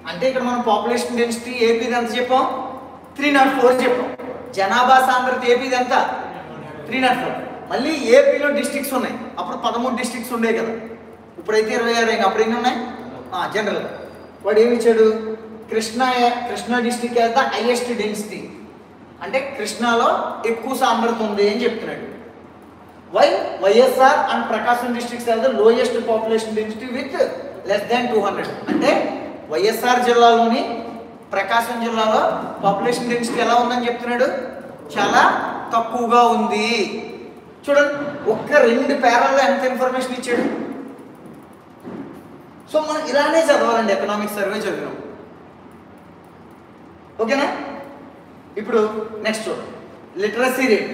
అంటే ఇక్కడ మనం పాపులేషన్ డెన్సిటీ ఏపీది ఎంత చెప్పాం 304 చెప్పాం. జనాభా సాంద్రత ఏపీది ఎంత 304. మళ్ళీ ఏపీలో డిస్ట్రిక్ట్స్ ఉన్నాయి, అప్పుడు 13 డిస్ట్రిక్ట్స్ ఉండే కదా, ఇప్పుడైతే 26 అయింది. అప్పుడు ఎన్ని ఉన్నాయి జనరల్గా. వాడు ఏమి ఇచ్చాడు Krishna district as the highest density, అంటే కృష్ణాలో ఎక్కువ సాంద్రత ఉంది అని చెప్తున్నాడు. YSR and Prakasam districts as the lowest population density with less than 200. అంటే వైఎస్ఆర్ జిల్లాలోని ప్రకాశం జిల్లాలో పాపులేషన్ డెన్సిటీ ఎలా ఉందని చెప్తున్నాడు, చాలా తక్కువగా ఉంది. చూడండి ఒక్క 2 పేరాల్లో ఎంత ఇన్ఫర్మేషన్ ఇచ్చాడు. సో మనం ఇలానే చదవాలండి ఎకనామిక్ సర్వే చదివాం. ఓకేనా. ఇప్పుడు next literacy rate.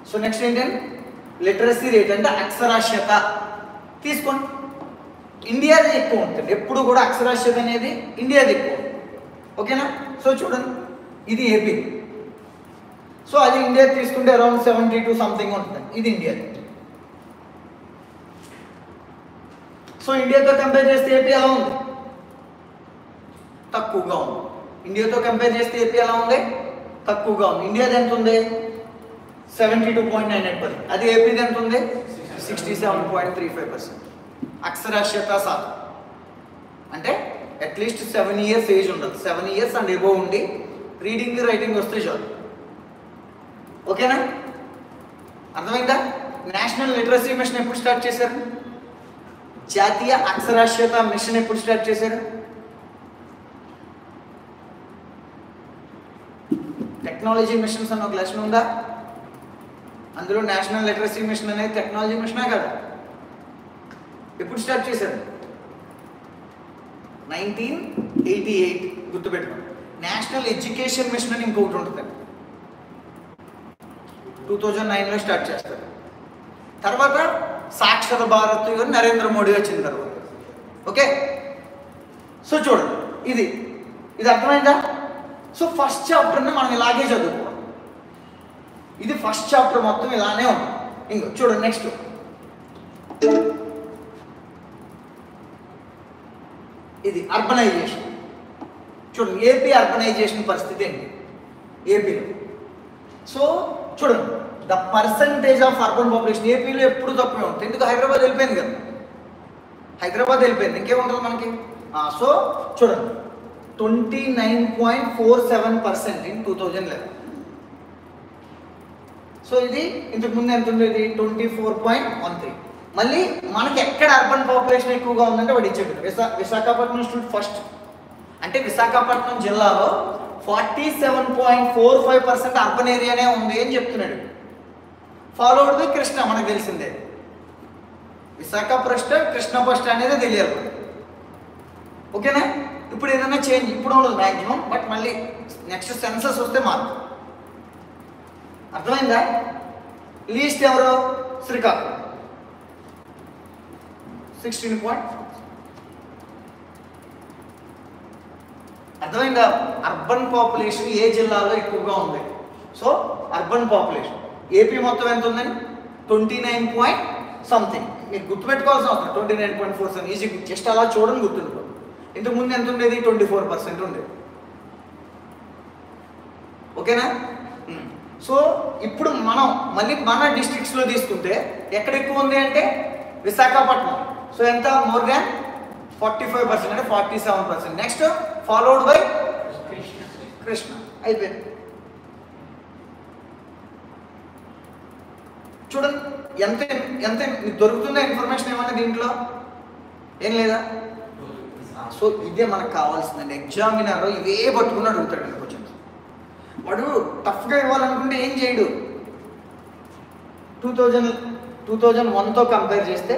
So next ఏంటంటే లిటరసీ రేట్ అంటే అక్షరాస్యత తీసుకోండి. ఇండియాది ఎక్కువ ఉంటుంది ఎప్పుడు కూడా, అక్షరాస్యత అనేది ఇండియాది ఎక్కువ. ఓకేనా. సో చూడండి ఇది ఏపీ, సో అది ఇండియా తీసుకుంటే అరౌండ్ 72 సంథింగ్ ఉంటుంది, ఇది ఇండియాది. సో ఇండియాతో కంపేర్ చేస్తే ఏపీ ఎలా ఉంది, తక్కువగా ఉంది. ఇండియాతో కంపేర్ చేస్తే ఏపీ ఎలా ఉంది, తక్కువగా ఉంది. ఇండియాది ఎంత ఉంది 72.98%, అది ఏపీది ఎంత ఉంది 67.35%. అక్షరాస్యత శాతం అంటే అట్లీస్ట్ 7 years ఏజ్ ఉండదు, 7 years అండ్ ఎబోవ్ ఉండి రీడింగ్ రైటింగ్ వస్తే చాలు. ఓకేనా. అర్థమైందా. నేషనల్ లిటరసీ మిషన్ ఎప్పుడు స్టార్ట్ చేశారు, జాతీయ అక్షరాస్యత మిషన్ ఎప్పుడు స్టార్ట్ చేశారు, టెక్నాలజీ మిషన్స్ అన్న ఒక లెసన్ ఉందా, అందులో నేషనల్ లిటరసీ మిషన్ అనేది టెక్నాలజీ మిషనే కదా. ఎప్పుడు స్టార్ట్ చేశారు 1988, గుర్తుపెట్టుకోండి. నేషనల్ ఎడ్యుకేషన్ మిషన్ అని ఇంకొకటి ఉంటుంది, 2009లో స్టార్ట్ చేస్తారు. తర్వాత సాక్షర భారత్ నరేంద్ర మోడీ వచ్చిన తర్వాత. ఓకే. సో చూడండి ఇది అర్థమైందా. సో ఫస్ట్ చాప్టర్ని మనం ఇలాగే చదువుకోవాలి, ఇది ఫస్ట్ చాప్టర్ మొత్తం ఇలానే ఉంది. ఇంకో చూడండి నెక్స్ట్ ఇది అర్బనైజేషన్. చూడండి ఏపీ అర్బనైజేషన్ పరిస్థితి ఏంటి ఏపీలో. సో చూడండి the percentage of urban population ఏపీలో ఎప్పుడు తక్కువే ఉంటుంది, ఎందుకు హైదరాబాద్ వెళ్ళిపోయింది కదా, హైదరాబాద్ వెళ్ళిపోయింది, ఇంకేముంటుంది మనకి. సో చూడండి 29.47% ఇన్ 2011. సో ఇది ఇంతకు ముందు ఎంత ఉండేది 24.13. మళ్ళీ మనకి ఎక్కడ అర్బన్ పాపులేషన్ ఎక్కువగా ఉందంటే వాడు ఇచ్చాడు విశాఖపట్నం స్టూడెంట్ ఫస్ట్, అంటే విశాఖపట్నం జిల్లాలో 47.45% అర్బన్ ఏరియానే ఉంది అని చెప్తున్నాడు. ఫాలోడ్ బై కృష్ణ, మనకు తెలిసిందే విశాఖ ఫస్ట్ కృష్ణ ఫస్ట్ అనేది తెలియాలి. ఓకేనా. ఇప్పుడు ఏదైనా చేంజ్ ఇప్పుడు ఉండదు మ్యాక్సిమం, బట్ మళ్ళీ నెక్స్ట్ సెన్సస్ వస్తే మారుతుంది. అర్థమైందా. లీస్ట్ ఎవరు శ్రీకాకుళం 16. అర్థమైందా. అర్బన్ పాపులేషన్ ఏ జిల్లాలో ఎక్కువగా ఉంది. సో అర్బన్ పాపులేషన్ ఏపీ మొత్తం ఎంత ఉందని 29 పాయింట్ సంథింగ్. మీకు గుర్తుపెట్టుకోవాల్సిన అవసరం 29.47 ఈజీ, జస్ట్ అలా చూడండి గుర్తుండిపో. ఇంతకుముందు ఎంత ఉండేది 24% ఉండేది. ఓకేనా. సో ఇప్పుడు మనం మళ్ళీ మన డిస్ట్రిక్ట్స్లో తీసుకుంటే ఎక్కడ ఎక్కువ ఉంది అంటే విశాఖపట్నం. సో ఎంత మోర్ దాన్ 45% అంటే 47%. Next followed by Krishna. అయిపోయింది. చూడండి ఎంత ఎంత దొరుకుతుందా ఇన్ఫర్మేషన్ ఏమన్నా దీంట్లో, ఏం లేదా. సో ఇదే మనకు కావాల్సిందండి. ఎగ్జామినర్ ఇవే పట్టుకుని అడుగుతాడు క్వశ్చన్స్. వాడు టఫ్గా ఇవ్వాలనుకుంటే ఏం చేయడు. 2001తో కంపేర్ చేస్తే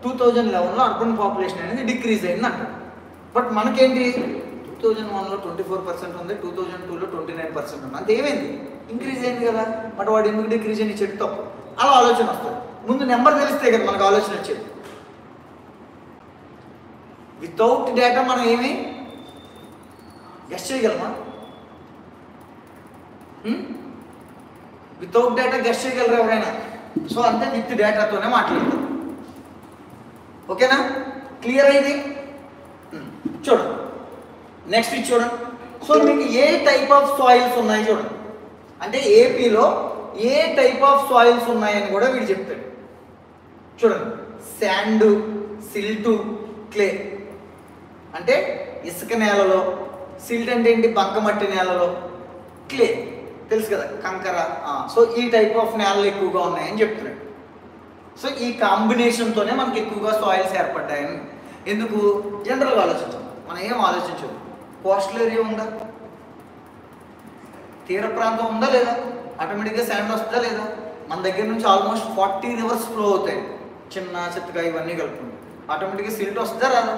2011లో అర్బన్ పాపులేషన్ అనేది డిక్రీజ్ అయింది అంటారు. బట్ మనకేంటి 2001లో 24% ఉంది, 2002లో 29% ఉంది. అంతే ఏమైంది? ఇంక్రీజ్ అయింది కదా, బట్ వాడు ఎందుకు డిక్రీజ్ అని చెప్తే తప్పు. అలా ఆలోచన వస్తుంది. ముందు నెంబర్ తెలిస్తే కదా మనకు ఆలోచన వచ్చేది. వితౌట్ డేటా మనం ఏమి గెస్ చేయగలమా? వితౌట్ డేటా గెస్ చేయగలరు ఎవరైనా? సో అంతే, విత్ డేటాతోనే మాట్లాడతారు. ఓకేనా? క్లియర్ అయింది? చూడండి నెక్స్ట్ ఇది చూడండి. సో మీకు ఏ టైప్ ఆఫ్ సాయిల్స్ ఉన్నాయి చూడండి. అంటే ఏపీలో ఏ టైప్ ఆఫ్ సాయిల్స్ ఉన్నాయని కూడా వీడు చెప్తాడు. చూడండి, శాండ్, సిల్టు, క్లే. అంటే ఇసుక నేలలో, సిల్ట్ అంటే ఏంటి? బంకమట్టి నేలలో, క్లే తెలుసు కదా, కంకర. సో ఈ టైప్ ఆఫ్ నేలలు ఎక్కువగా ఉన్నాయని చెప్తున్నాడు. సో ఈ కాంబినేషన్తోనే మనకి ఎక్కువగా సాయిల్స్ ఏర్పడ్డాయని. ఎందుకు? జనరల్గా ఆలోచించాం, మనం ఏం ఆలోచించదు. కోస్టల్ ఏరియా ఉందా? తీర ప్రాంతం ఉందా లేదా? ఆటోమేటిక్గా శాండ్ వస్తుందా లేదా? మన దగ్గర నుంచి ఆల్మోస్ట్ 40 రివర్స్ ఫ్లో అవుతాయి, చిన్న చిత్తగా ఇవన్నీ కలుపుకుంది. ఆటోమేటిక్గా సిల్ట్ వస్తుందా రాదా?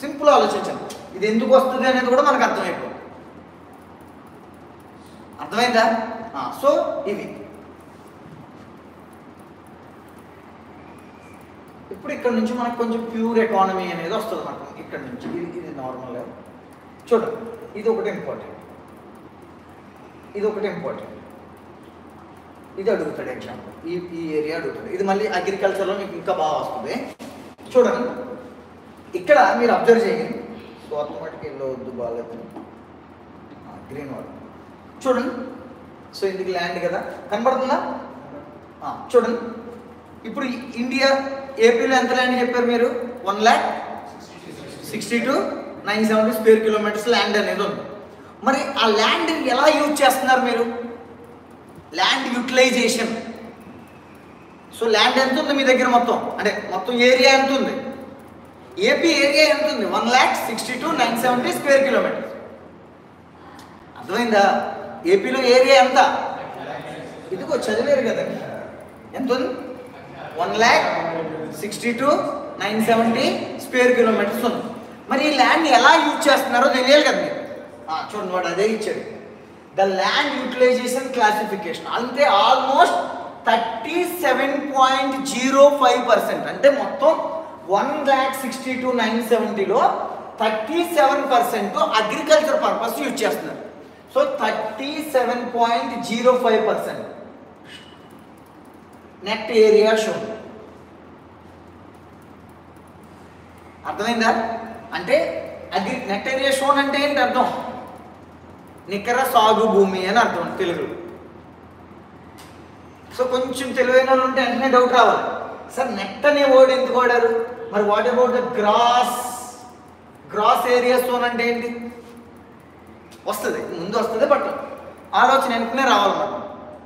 సింపుల్ ఆలోచించండి. ఇది ఎందుకు వస్తుంది అనేది కూడా మనకు అర్థమైపోతుంది. అర్థమైందా? సో ఇది ఇప్పుడు ఇక్కడ నుంచి మనకు కొంచెం ప్యూర్ ఎకానమీ అనేది వస్తుంది మనకు. ఇక్కడ నుంచి ఇది నార్మల్గా చూడండి. ఇది ఒకటి ఇంపార్టెంట్, ఇది ఒకటి ఇంపార్టెంట్. ఇది అడుగుతాడు ఎగ్జాంపుల్, ఈ ఏరియా అడుగుతాడు. ఇది మళ్ళీ అగ్రికల్చర్లో మీకు ఇంకా బాగా వస్తుంది. చూడండి, ఇక్కడ మీరు అబ్జర్వ్ చేయండి. సో ఆటోమేటిక్ వెళ్ళవద్దు, బాగాలేదు, గ్రీన్ వాటర్. చూడండి, సో ఇది ల్యాండ్ కదా, కనబడుతుందా? చూడండి, ఇప్పుడు ఇండియా ఏపీలో ఎంత ల్యాండ్ చెప్పారు మీరు? 1,62,970 స్క్వేర్ కిలోమీటర్స్ ల్యాండ్ అనేది ఉంది. మరి ఆ ల్యాండ్ ఎలా యూజ్ చేస్తున్నారు మీరు? Land utilisation. సో ల్యాండ్ ఎంత ఉంది మీ దగ్గర మొత్తం? అంటే మొత్తం ఏరియా ఎంత ఉంది? ఏపీ ఏరియా ఎంత ఉంది? 1,62,970 స్క్వేర్ కిలోమీటర్స్. అర్థమైందా? ఏపీలో ఏరియా ఎంత? ఇదిగో చదివారు కదా, ఎంత ఉంది? 1,62,970 స్క్వేర్ కిలోమీటర్స్ ఉంది. మరి ఈ ల్యాండ్ ఎలా యూజ్ చేస్తున్నారో తెలియాలి కదా మీకు. చూడండి, వాడు అదే ఇచ్చాడు, ద ల్యాండ్ యూటిలైజేషన్ క్లాసిఫికేషన్. అంటే ఆల్మోస్ట్ 37.05%. అంటే మొత్తం 1,62,970లో 37% అగ్రికల్చర్ పర్పస్ యూజ్ చేస్తున్నారు. So 37.05% net area show. అర్థమైందా? అంటే నెట్ ఏరియా షోన్ అంటే ఏంటి అర్థం? నికర సాగు భూమి అని అర్థం తెలుగులో. సో కొంచెం తెలివైన వాళ్ళు ఉంటే వెంటనే డౌట్ రావాలి, సార్ నెట్ అనే వర్డ్ ఎందుకు వాడారు? మరి what about the gross area shown అంటే ఏంటి? వస్తుంది, ముందు వస్తుంది, బట్ ఆలోచన వెంటనే రావాలన్నమాట.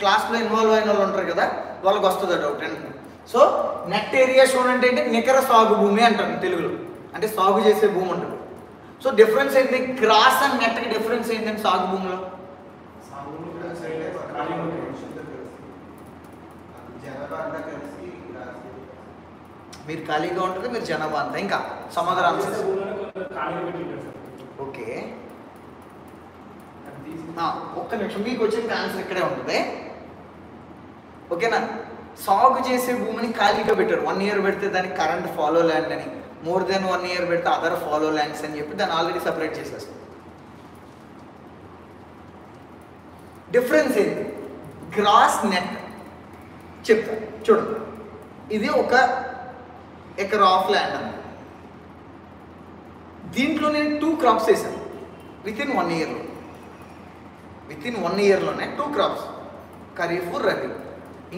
క్లాస్లో ఇన్వాల్వ్ అయిన వాళ్ళు ఉంటారు కదా, వాళ్ళకి వస్తుంది డౌట్ వెంటనే. సో నెట్ ఏరియా షోన్ అంటే ఏంటి? నికర సాగు భూమి అంటారు తెలుగులో, అంటే సాగు చేసే భూమి ఉంటుంది. సో డిఫరెన్స్ ఏంటి? గ్రాస్ అండ్ నెట్కి డిఫరెన్స్ ఏంటంటే సాగు భూమిలో మీరు ఖాళీగా ఉంటుంది, మీరు జనాభా అంతా. ఇంకా సమాధానం ఓకే, ఒక్క నిమిషం, మీకు వచ్చిన ఆన్సర్ ఇక్కడే ఉంటుంది. ఓకేనా? సాగు చేసే భూమిని ఖాళీగా పెట్టారు. 1 year పెడితే దానికి కరెంట్ ఫాలో ల్యాండ్ అని, మోర్ దెన్ 1 year పెడితే అదర్ ఫాలో ల్యాండ్స్ అని చెప్పి దాన్ని ఆల్రెడీ సపరేట్ చేసేస్తాం. డిఫరెన్స్ ఏంటి? గ్రాస్ నెట్ చెప్తా చూడండి. ఇది 1 acre ఆఫ్ ల్యాండ్ అన్న, దీంట్లో నేను 2 crops వేసాను వితిన్ 1 yearలో. వితిన్ 1 yearలోనే 2 crops, ఖరీఫ్, రబీ.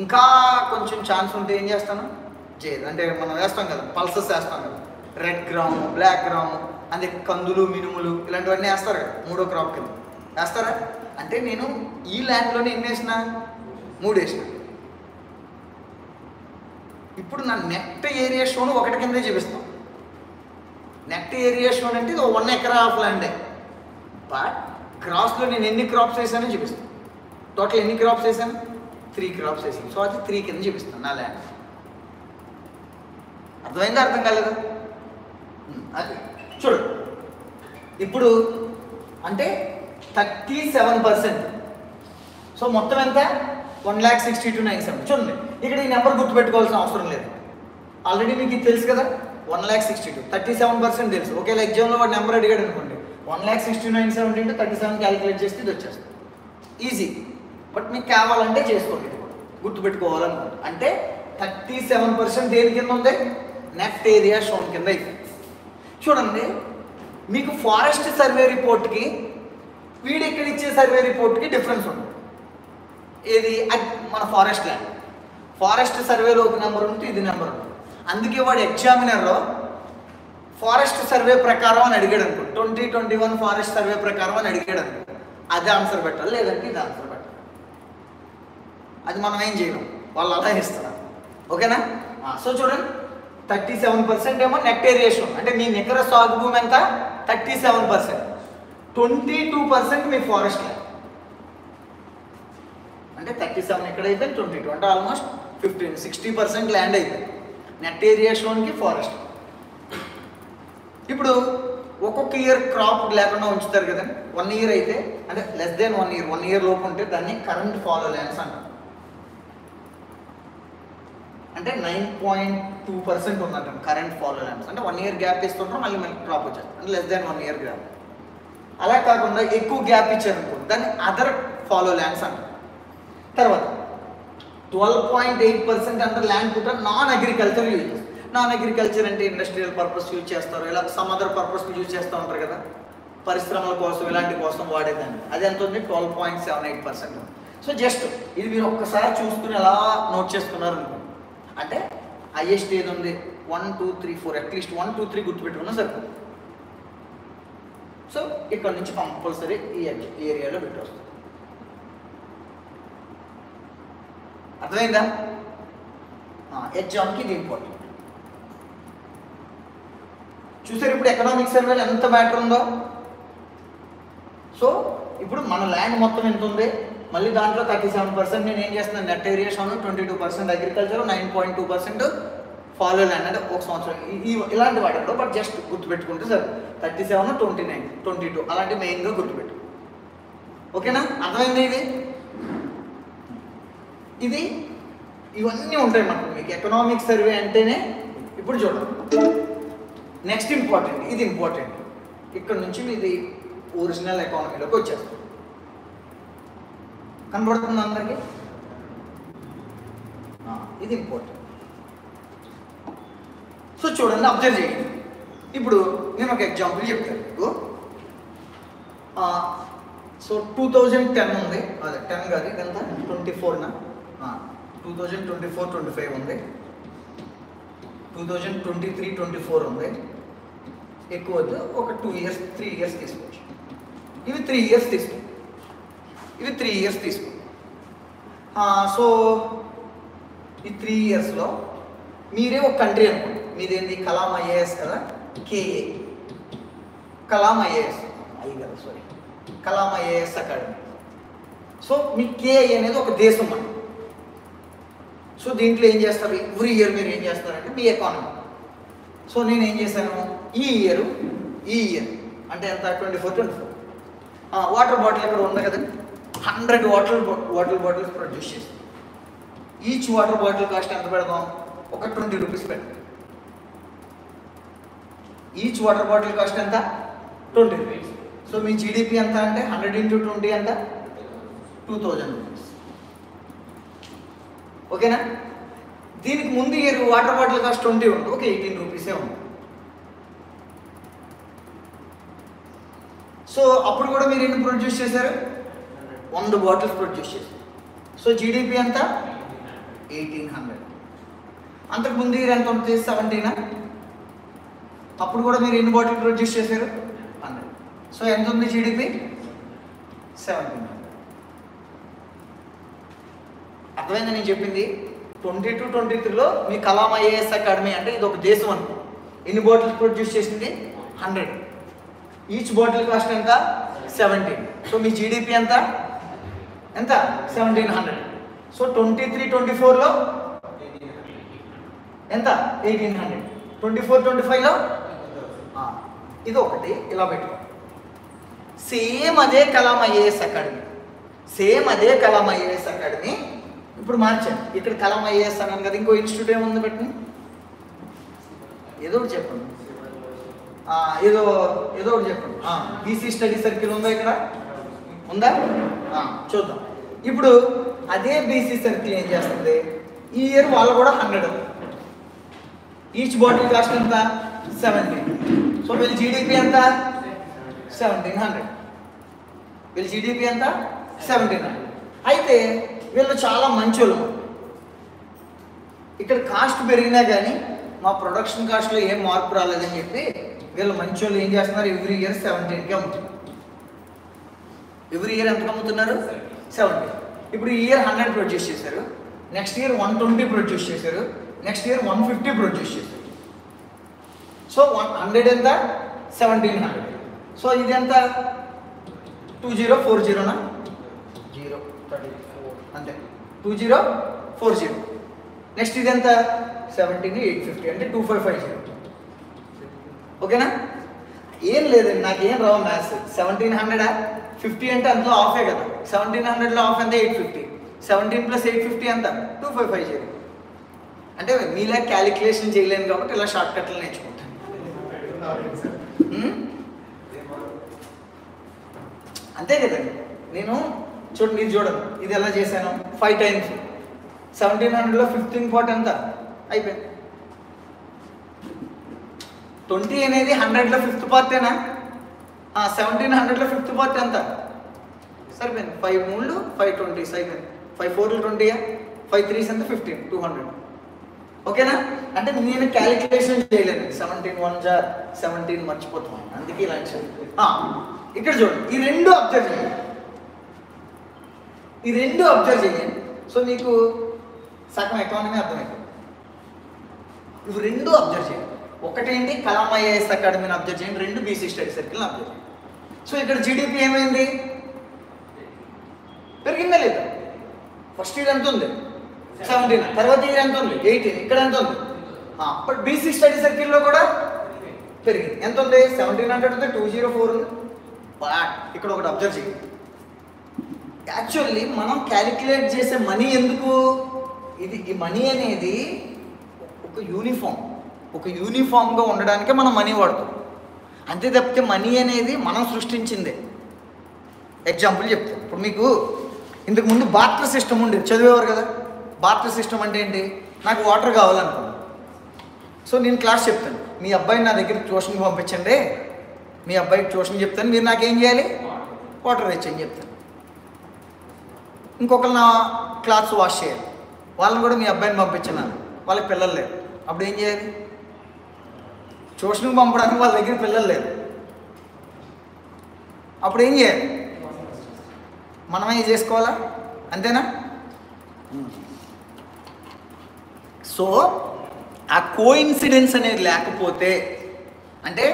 ఇంకా కొంచెం ఛాన్స్ ఉంటే ఏం చేస్తాను? అంటే మనం వేస్తాం కదా, పల్సెస్ వేస్తాం కదా, రెడ్ గ్రాము, బ్లాక్ గ్రాము, అంటే కందులు, మినుములు ఇలాంటివన్నీ వేస్తారు కదా, 3వ క్రాప్ కింద వేస్తారా? అంటే నేను ఈ ల్యాండ్లోనే ఎన్ని వేసిన? 3 వేసిన. ఇప్పుడు నా నెట్ ఏరియా షోను 1 కిందే చూపిస్తాం. నెట్ ఏరియా షోన్ అంటే ఇది 1 acre ఆఫ్ ల్యాండే, బట్ క్రాప్స్లో నేను ఎన్ని క్రాప్స్ వేసానో చూపిస్తాను. టోటల్ ఎన్ని క్రాప్స్ వేసాను? 3 crops వేసాను. సో అది 3 కింద చూపిస్తాను నా ల్యాండ్. అర్థమైందా? అర్థం కాలేదా? అది చూడు, ఇప్పుడు అంటే 37%. సో మొత్తం ఎంత? 1,62,970. చూడండి ఇక్కడ ఈ నెంబర్ గుర్తుపెట్టుకోవాల్సిన అవసరం లేదు, ఆల్రెడీ మీకు ఇది తెలుసు కదా. 1,62 37% తెలుసు. ఒకవేళ ఎగ్జామ్లో వాడు నెంబర్ అడిగాడు అనుకోండి, 1,62,970 into 37 క్యాలిక్యులేట్ చేస్తే ఇది వచ్చేస్తుంది, ఈజీ. బట్ మీకు కావాలంటే చేసుకోండి, ఇది కూడా గుర్తుపెట్టుకోవాలనుకోండి. అంటే 37% దేని కింద ఉంది? నెట్ ఏరియా షోన్ కింద అయిపోయింది. చూడండి మీకు ఫారెస్ట్ సర్వే రిపోర్ట్కి వీడు ఇక్కడ ఇచ్చే సర్వే రిపోర్ట్కి డిఫరెన్స్ ఉంది. ఏది? మన ఫారెస్ట్ ల్యాండ్, ఫారెస్ట్ సర్వేలో ఒక నెంబర్ ఉంటుంది, ఇది నెంబర్ ఉంటుంది. అందుకే వాడు ఎగ్జామినర్లో ఫారెస్ట్ సర్వే ప్రకారం అని అడిగాడు అనుకో, 2021 ఫారెస్ట్ సర్వే ప్రకారం అని అడిగాడు అనుకో, అది ఆన్సర్ పెట్టాలి, లేదంటే ఇది ఆన్సర్ పెట్టాలి. అది మనం ఏం చేయలేం, వాళ్ళు అలా ఇస్తున్నారు. ఓకేనా? సో చూడండి 37% ఏమో నెట్ ఏరియేషన్, అంటే మీ నికర సాగు భూమి ఎంత? 37%. 22% మీ ఫారెస్ట్ ల్యాండ్, అంటే 37 ఎక్కడ అయిపోయింది? 22, అంటే ఆల్మోస్ట్ 60% ల్యాండ్ అయిపోయింది. నెట్ ఏరియేషన్కి ఫారెస్ట్. ఇప్పుడు ఒక్కొక్క ఇయర్ క్రాప్ లేకుండా ఉంచుతారు కదండి. 1 year అయితే, అంటే లెస్ దెన్ 1 year లోపు ఉంటే దాన్ని కరెంట్ ఫాలో ల్యాండ్స్ అంటారు. అంటే 9.2% ఉందంటాం కరెంట్ ఫాలో ల్యాండ్స్. అంటే 1 year గ్యాప్ ఇస్తుంటాం, మళ్ళీ క్రాప్ వచ్చేస్తాం, అంటే లెస్ దెన్ 1 year గ్యాప్. అలా కాకుండా ఎక్కువ గ్యాప్ ఇచ్చారనుకో దాన్ని అదర్ ఫాలో ల్యాండ్స్ అంటారు. తర్వాత 12.8% అంటే ల్యాండ్ పుట్ట నాన్ అగ్రికల్చర్ యూజ్ చేస్తారు. నాన్ అగ్రికల్చర్ అంటే ఇండస్ట్రియల్ పర్పస్ యూజ్ చేస్తారు, ఇలా సమ్ అదర్ పర్పస్ యూజ్ చేస్తూ ఉంటారు కదా, పరిశ్రమల కోసం ఇలాంటి కోసం వాడేదాన్ని. అది ఎంత ఉంది? 12.78%. సో జస్ట్ ఇది మీరు ఒక్కసారి చూసుకుని ఎలా నోట్ చేసుకున్నారు అనుకోండి. అంటే హైయెస్ట్ ఏది ఉంది? 1 2 3 4, అట్లీస్ట్ 1 2 3 గుర్తుపెట్టుకున్నా సరిపోతుంది. సో ఇక్కడ నుంచి కంపల్సరీ ఈ ఏరియాలో పెట్టి వస్తుంది. అర్థమైందా? ఎగ్జామ్కి ఇది ఇంపార్టెంట్. చూసారు ఇప్పుడు ఎకనామిక్ సర్వేలో ఎంత మ్యాటర్ ఉందో. సో ఇప్పుడు మన ల్యాండ్ మొత్తం ఎంత ఉంది, మళ్ళీ దాంట్లో 37% నేను ఏం చేస్తున్నాను? Net aeration, 22% agriculture, 9.2% follow land, అంటే ఒక సంవత్సరం ఇలాంటి వాటిలో. బట్ జస్ట్ గుర్తుపెట్టుకుంటే సార్ 37, 29, 22 అలాంటి మెయిన్గా గుర్తుపెట్టు. ఓకేనా? అర్థమైంది ఇది? ఇది ఇవన్నీ ఉంటాయి మనకు. మీకు ఎకనామిక్ సర్వే అంటేనే ఇప్పుడు చూడండి నెక్స్ట్ ఇంపార్టెంట్, ఇది ఇంపార్టెంట్. ఇక్కడ నుంచి మీది ఒరిజినల్ ఎకానమీలోకి వచ్చేస్తుంది. కనబడుతుంది అందరికీ? ఇది ఇంపార్టెంట్. సో చూడండి, అబ్జర్వ్ చేయండి. ఇప్పుడు నేను ఒక ఎగ్జాంపుల్ చెప్తాను మీకు. సో 2010 ఉంది, అదే 10 కాదు, ఇదంతా 24నా, 2024-25 ఉంది, 2023-24 ఉంది. ఎక్కువ వద్దు, ఒక 2 years 3 years తీసుకోవచ్చు. ఇవి 3 years తీసుకో, ఇవి 3 years తీసుకో. సో ఈ 3 yearsలో మీరే ఒక కంట్రీ అనుకోండి. మీదేంది? కలాం ఐఏఎస్ కదా, కేఏ కలాం ఐఏఎస్, కదా sorry, Kalam IAS academy. So మీ కేఏ అనేది ఒక దేశం అండి. సో దీంట్లో ఏం చేస్తారు? ఎవ్రీ ఇయర్ మీరు ఏం చేస్తారంటే మీ ఎకానమీ. సో నేను ఏం చేశాను? ఈ ఇయర్ అంటే ఎంత? 24. వాటర్ బాటిల్ ఇక్కడ ఉంది కదండి, 100 వాటర్ బాటిల్స్ ప్రొడ్యూస్ చేస్తాం. ఈచ్ వాటర్ బాటిల్ కాస్ట్ ఎంత పెడదాం? ఒక 20 rupees పెడతాం. ఈచ్ వాటర్ బాటిల్ కాస్ట్ ఎంత? 20 rupees. సో మీ జీడిపి ఎంత అంటే 100 into 20 ఎంత? 2000 rupees. ఓకేనా? దీనికి ముందు ఇయర్ వాటర్ బాటిల్ కాస్ట్ 20 ఉంది, ఓకే 18 rupees ఉంది. సో అప్పుడు కూడా మీరు ఎన్ని ప్రొడ్యూస్ చేశారు? 100 బాటిల్స్ ప్రొడ్యూస్ చేశారు. సో జీడిపి ఎంత? 1800. అంతకు ముందు ఇయర్ ఎంత ఉంటుంది? 17. అప్పుడు కూడా మీరు ఎన్ని బాటిల్ ప్రొడ్యూస్ చేశారు? 100. సో ఎంత ఉంది జీడిపి? 1700. అర్థమైందా నేను చెప్పింది? 22-23లో మీ కలాం ఐఏఎస్ అకాడమీ అంటే ఇది ఒక దేశం అనుకో. ఎన్ని బాటిల్స్ ప్రొడ్యూస్ చేసింది? 100. ఈచ్ బాటిల్ కాస్ట్ ఎంత? 17. సో మీ జీడిపి ఎంత? 1700. సో 23-24లో ఎంత? 1800. 24-25లో ఇది ఒకటి ఇలా పెట్టుకో. సేమ్ అదే కలాం ఐఏఎస్ అకాడమీ, సేమ్ అదే కలాం ఐఏఎస్ అకాడమీ. ఇప్పుడు మార్చాను, ఇక్కడ కలాం ఐఏఎస్ అన్నాను కదా, ఇంకో ఇన్స్టిట్యూట్ ఏముంది పెట్టండి, ఏదో ఒకటి చెప్పండి, ఏదో ఒకటి చెప్పండి. బీసీ స్టడీ సర్కిల్ ఉందా, ఇక్కడ ఉందా? చూద్దాం. ఇప్పుడు అదే బీసీ సర్కిల్ ఏం చేస్తుంది, ఈ ఇయర్ వాళ్ళు కూడా 100, ఈచ్ బాటిల్ కాస్ట్ ఎంత 17. సో వీళ్ళ జీడిపి ఎంత 1700, వీళ్ళ జీడిపి ఎంత 1700. అయితే వీళ్ళు చాలా మంచోళ్ళు. ఇక్కడ కాస్ట్ పెరిగినా కానీ మా ప్రొడక్షన్ కాస్ట్లో ఏం మార్పు రాలేదని చెప్పి వీళ్ళు మంచోళ్ళు ఏం చేస్తున్నారు, ఎవ్రీ ఇయర్ 17కి అమ్ముతున్నారు. ఎవ్రీ ఇయర్ ఎంతకు అమ్ముతున్నారు, 70. ఇప్పుడు ఈ ఇయర్ 100 ప్రొడ్యూస్ చేశారు, నెక్స్ట్ ఇయర్ 120 ప్రొడ్యూస్ చేశారు, నెక్స్ట్ ఇయర్ 150 ప్రొడ్యూస్ చేశారు. సో 100 ఎంత 1700. సో ఇది ఎంత 2040నా 034 అంతే 2040. నెక్స్ట్ ఇది ఎంత 17850 అంటే 2550. ఓకేనా? ఏం లేదండి, నాకేం రావు మ్యాథ్స్. 1700 50 అంటే అందులో ఆఫే కదా, 1700లో ఆఫ్ ఎంత 850, 17 + 850 ఎంత 2550. అంటే మీలా క్యాలిక్యులేషన్ చేయలేను కాబట్టి ఇలా షార్ట్ కట్లు నేర్చుకుంటాను. అంతే కదండి. నేను చూడండి, ఇది చూడండి, ఇది ఎలా చేశాను, 5 times 1700లో 15 పార్ట్ ఎంత అయిపోయింది. 20 అనేది 100లో 5th పార్టేనా? 1700లో 5th పార్ట్ ఎంత సరిపోయింది. 5 3 5 20 అయిపోయింది. 5 4 20, 5 3 ఎంత 15 200. ఓకేనా? అంటే నేను క్యాలిక్యులేషన్ చేయలేను, 17 1 17 మర్చిపోతాను, అందుకే ఇలా ఇక్కడ చూడండి, ఈ రెండు అబ్జర్వ్ చేయండి, ఈ రెండు అబ్జర్వ్ చేయండి. సో మీకు సగం ఎకానమీ అర్థమైంది. ఇవి రెండు అబ్జర్వ్ చేయండి. ఒకటేంటి కలాం ఐఏఎస్ అకాడమీని అబ్జర్వ్ చేయండి, రెండు బీసీ స్టడీ సర్కిల్ని అబ్జర్వ్ చేయండి. సో ఇక్కడ జీడిపి ఏమైంది, పెరిగిందా లేదా? ఫస్ట్ ఇయర్ ఎంత ఉంది 17, తర్వాత ఇయర్ ఎంత ఉంది 18, ఇక్కడ ఎంత ఉంది. బట్ బీసీ స్టడీ సర్కిల్లో కూడా పెరిగింది. ఎంత ఉంది 1700 ఉంది, 204 ఉంది. ఇక్కడ ఒకటి అబ్జర్వ్ చేయండి. యాక్చువల్లీ మనం క్యాలిక్యులేట్ చేసే మనీ ఎందుకు, ఇది ఈ మనీ అనేది ఒక యూనిఫామ్గా ఉండడానికే మనం మనీ వాడుతాం. అంతే తప్పితే మనీ అనేది మనం సృష్టించిందే. ఎగ్జాంపుల్ చెప్తాం. ఇప్పుడు మీకు ఇంతకు ముందు బార్టర్ సిస్టమ్ ఉండేది, చదివేవారు కదా. బార్టర్ సిస్టమ్ అంటే ఏంటి, నాకు వాటర్ కావాలనుకున్నాను, సో నేను క్లాస్ చెప్తాను, మీ అబ్బాయిని నా దగ్గరికి ట్యూషన్కి పంపించండి, మీ అబ్బాయికి ట్యూషన్ చెప్తాను, మీరు నాకేం చేయాలి, వాటర్ తెచ్చని చెప్తాను. ఇంకొకరు నా క్లాత్స్ వాష్ చేయాలి, వాళ్ళని కూడా మీ అబ్బాయిని పంపించినాను, వాళ్ళకి పిల్లలు లేరు, అప్పుడు ఏం చేయాలి, ట్యూషన్కి పంపడానికి వాళ్ళ దగ్గర పిల్లలు లేరు, అప్పుడు ఏం చేయాలి, మనమే చేసుకోవాలా, అంతేనా? సో ఆ కోఇన్సిడెన్స్ అనేది లేకపోతే, అంటే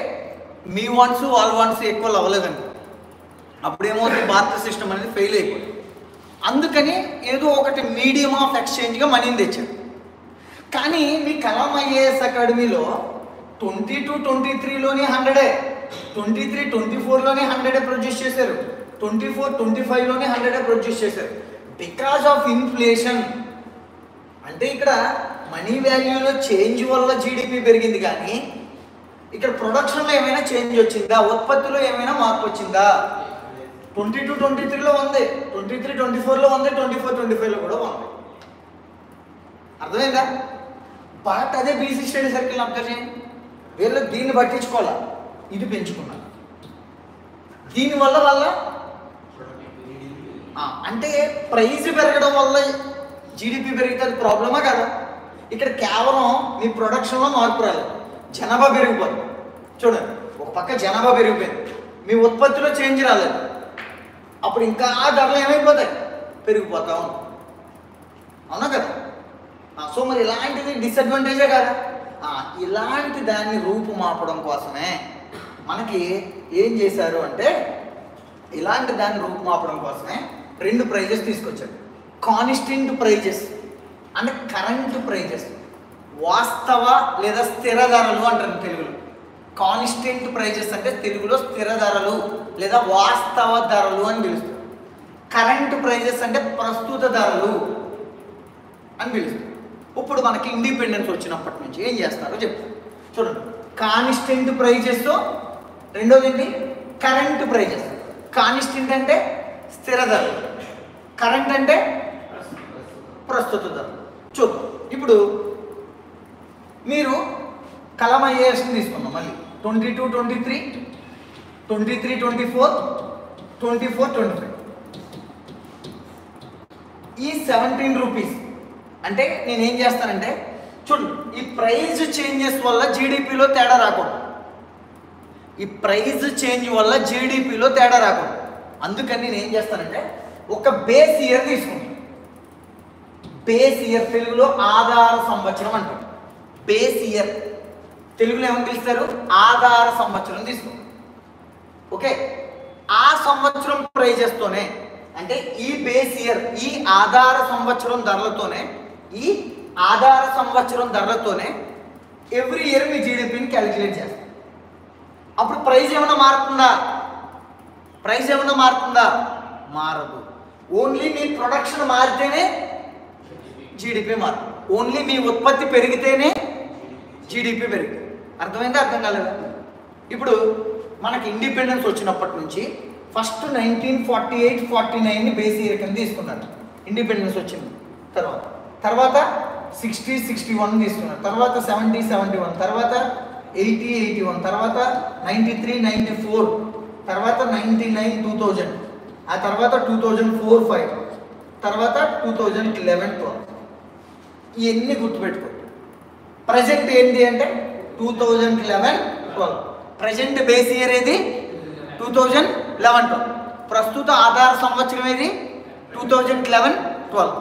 మీ వాన్స్ వాళ్ళ వాన్స్ ఈక్వల్ అవ్వలేదండి, అప్పుడేమవుతుంది, భారత సిస్టమ్ అనేది ఫెయిల్ అయిపోయింది. అందుకని ఏదో ఒకటి మీడియం ఆఫ్ ఎక్స్చేంజ్గా మనీని తెచ్చారు. కానీ మీ కలాం ఐఏఎస్ అకాడమీలో 22 23లోనే 100, 23 24లోనే 100 ప్రొడ్యూస్ చేశారు, 24 25లోనే 100 ప్రొడ్యూస్ చేశారు. బికాజ్ ఆఫ్ ఇన్ఫ్లేషన్, అంటే ఇక్కడ మనీ వాల్యూలో చేంజ్ వల్ల జీడిపి పెరిగింది, కానీ ఇక్కడ ప్రొడక్షన్లో ఏమైనా చేంజ్ వచ్చిందా, ఉత్పత్తిలో ఏమైనా మార్పు వచ్చిందా? 22 23లో ఉంది, 23 24లో ఉంది, 24 25లో కూడా ఉంది. అర్థమైందా? బట్ అదే బీసీ స్టడీ సర్కిల్ అబ్జర్వ్ చేయండి, వీళ్ళు దీన్ని పట్టించుకోవాలా, ఇది పెంచుకున్నారు, దీనివల్ల అంటే ప్రైజ్ పెరగడం వల్ల జీడిపి పెరిగితే అది ప్రాబ్లమా కదా? ఇక్కడ కేవలం మీ ప్రొడక్షన్లో మార్పు రాలేదు, జనాభా పెరిగిపోతుంది. చూడండి, ఒక పక్క జనాభా పెరిగిపోయింది, మీ ఉత్పత్తిలో చేంజ్ రాలేదు, అప్పుడు ఇంకా ధరలు ఏమైపోతాయి, పెరిగిపోతా ఉంటాయి, అవునా కదా? సో మరి ఇలాంటిది డిసడ్వాంటేజే కదా. ఇలాంటి దాన్ని రూపుమాపడం కోసమే మనకి ఏం చేశారు అంటే, ఇలాంటి దాన్ని రూపుమాపడం కోసమే రెండు ప్రైజెస్ తీసుకొచ్చారు. కాన్స్టెంట్ ప్రైజెస్ అంటే కరెంట్ ప్రైజెస్, వాస్తవ లేదా స్థిర ధరలు అంటారు తెలుగులో. కాన్స్టెంట్ ప్రైజెస్ అంటే తెలుగులో స్థిర ధరలు లేదా వాస్తవ ధరలు అని పిలుస్తారు. కరెంట్ ప్రైజెస్ అంటే ప్రస్తుత ధరలు అని పిలుస్తారు. ఇప్పుడు మనకి ఇండిపెండెన్స్ వచ్చినప్పటి నుంచి ఏం చేస్తారో చెప్తారు. చూడండి, కాన్స్టెంట్ ప్రైజెస్, రెండోది ఏంటి కరెంట్ ప్రైజెస్. కాన్స్టెంట్ అంటే స్థిర ధరలు, కరెంట్ అంటే ప్రస్తుత ధరలు. చూద్దాం. ఇప్పుడు మీరు కలం ఐఏఎస్ని తీసుకుందాం. మళ్ళీ 22, 23, 23, 24, 24, 25 ఈ 17 రూపీస్. అంటే నేనేం చేస్తానంటే చూడండి, ఈ ప్రైజ్ చేంజెస్ వల్ల జీడిపిలో తేడా రాకూడదు. ఈ ప్రైజ్ చేంజ్ వల్ల జీడిపిలో తేడా రాకూడదు. అందుకని నేను ఏం చేస్తానంటే ఒక బేస్ ఇయర్ తీసుకుంటాను. బేస్ ఇయర్ తెలుగులో ఆధార సంవత్సరం అంటారు. బేస్ ఇయర్ తెలుగులో ఏమని పిలుస్తారు? ఆధార సంవత్సరం తీసుకుంటాం. ఓకే, ఆ సంవత్సరం ప్రైజెస్తోనే, అంటే ఈ బేస్ ఇయర్, ఈ ఆధార సంవత్సరం ధరలతోనే, ఈ ఆధార సంవత్సరం ధరలతోనే ఎవ్రీ ఇయర్ మీ జీడిపిని క్యాలిక్యులేట్ చేస్తాం. అప్పుడు ప్రైజ్ ఏమైనా మారుతుందా? ప్రైజ్ ఏమైనా మారుతుందా? మారదు. ఓన్లీ మీ ప్రొడక్షన్ మారితేనే జీడిపి మారుతుంది. ఓన్లీ మీ ఉత్పత్తి పెరిగితేనే జీడిపి పెరిగింది. అర్థమైందా? అర్థం కాలేదా? ఇప్పుడు మనకి ఇండిపెండెన్స్ వచ్చినప్పటి నుంచి ఫస్ట్ 1948, 49ని బేస్ ఇయర్ కింద తీసుకున్నారు. ఇండిపెండెన్స్ వచ్చింది తర్వాత 60, 61 తీసుకున్నారు. తర్వాత 70, 71, తర్వాత 80, 81, తర్వాత 93, 94, తర్వాత 99, 2000, ఆ తర్వాత 2004, 5, తర్వాత 2011, 12. ఇవన్నీ గుర్తుపెట్టుకో. ప్రజెంట్ ఏంటి అంటే 2011, 12. ప్రజెంట్ బేస్ ఇయర్ ఏది? 2011, 12. ప్రస్తుత ఆధార సంవత్సరం ఏది? 2011, 12.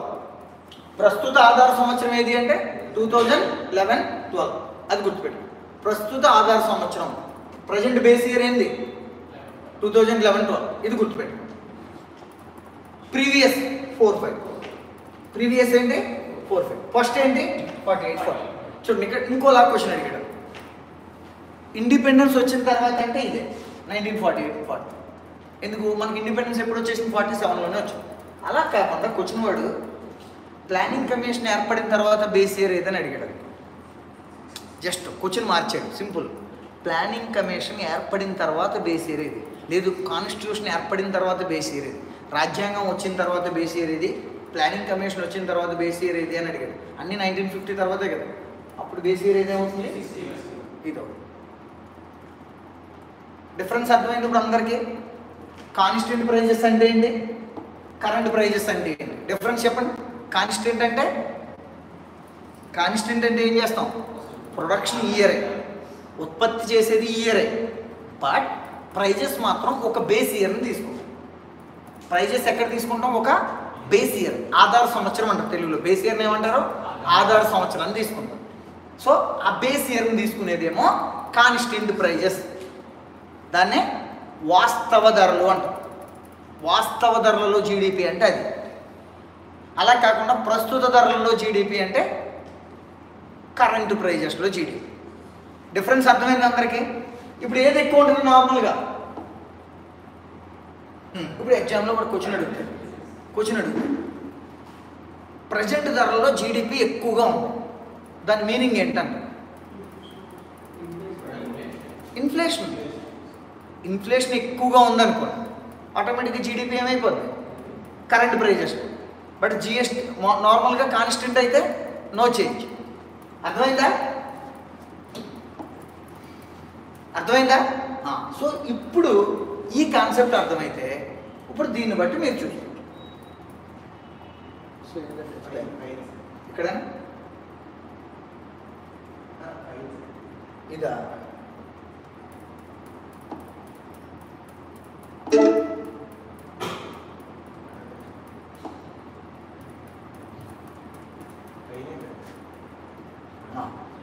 ప్రస్తుత ఆధార సంవత్సరం ఏది అంటే 2011, 12. అది గుర్తుపెట్టు. ప్రస్తుత ఆధార సంవత్సరం, ప్రజెంట్ బేస్ ఇయర్ ఏంది? 2011, 12. ఇది గుర్తుపెట్టు. ప్రీవియస్ 4, 5. ప్రీవియస్ ఏంటి? 4, 5. ఫస్ట్ ఏంటి? 48, 40. చూడండి, ఇక్కడ ఇంకోలా క్వశ్చన్ అడిగాడు. ఇండిపెండెన్స్ వచ్చిన తర్వాత అంటే ఇదే 1948, 40. ఎందుకు? మనకి ఇండిపెండెన్స్ ఎప్పుడు వచ్చేసింది? 47లోనే వచ్చింది. అలా కాకుండా క్వశ్చన్ వాడు ప్లానింగ్ కమిషన్ ఏర్పడిన తర్వాత బేస్ ఇయర్ ఏదని అడిగాడు. జస్ట్ క్వశ్చన్ మార్చాడు, సింపుల్. ప్లానింగ్ కమిషన్ ఏర్పడిన తర్వాత బేస్ ఇయర్ ఇది, లేదు కాన్స్టిట్యూషన్ ఏర్పడిన తర్వాత బేస్ ఇయర్ ఇది, రాజ్యాంగం వచ్చిన తర్వాత బేస్ ఇయర్ ఇది, ప్లానింగ్ కమిషన్ వచ్చిన తర్వాత బేస్ ఇయర్ ఇది అని అడిగాడు. అన్ని 1950 తర్వాతే కదా. అప్పుడు బేస్ ఇయర్ ఏదేమవుతుంది? ఇది. డిఫరెన్స్ అర్థమైంది ఇప్పుడు అందరికీ? కాన్స్టెంట్ ప్రైజెస్ అంటే ఏంటి, కరెంట్ ప్రైజెస్ అంటే ఏంటి? డిఫరెన్స్ చెప్పండి. కాన్స్టెంట్ అంటే ఏం చేస్తాం? ప్రొడక్షన్ ఇయరే, ఉత్పత్తి చేసేది ఇయరే, బట్ ప్రైజెస్ మాత్రం ఒక బేస్ ఇయర్ని తీసుకుంటాం. ప్రైజెస్ ఎక్కడ తీసుకుంటాం? ఒక బేస్ ఇయర్, ఆధార సంవత్సరం అంటారు తెలుగులో. బేస్ ఇయర్ని ఏమంటారు? ఆధార సంవత్సరాన్ని తీసుకుంటాం. సో ఆ బేస్ ఇయర్ని తీసుకునేదేమో కాన్స్టెంట్ ప్రైజెస్, దాన్నే వాస్తవ ధరలు అంటారు. వాస్తవ ధరలలో జీడిపి అంటే అది. అలా కాకుండా ప్రస్తుత ధరలలో జీడిపి అంటే కరెంటు ప్రైజెస్లో జీడిపి. డిఫరెన్స్ అర్థమైంది అందరికీ? ఇప్పుడు ఏది ఎక్కువ ఉంటుంది నార్మల్గా? ఇప్పుడు ఎగ్జామ్లో కూడా క్వశ్చన్ అడుగుతాడు. ప్రజెంట్ ధరలలో జీడిపి ఎక్కువగా ఉంది, దాని మీనింగ్ ఏంటంటే ఇన్ఫ్లేషన్ ఎక్కువగా ఉందనుకోండి, ఆటోమేటిక్గా జీడిపి ఏమైపోతుంది? Current prices. బట్ జిఎస్టీ నార్మల్గా కాన్స్టెంట్ అయితే నో చేంజ్. అర్థమైందా? సో ఇప్పుడు ఈ కాన్సెప్ట్ అర్థమైతే ఇప్పుడు దీన్ని బట్టి మీరు చూస్తారు. ఇక్కడ ఇదా?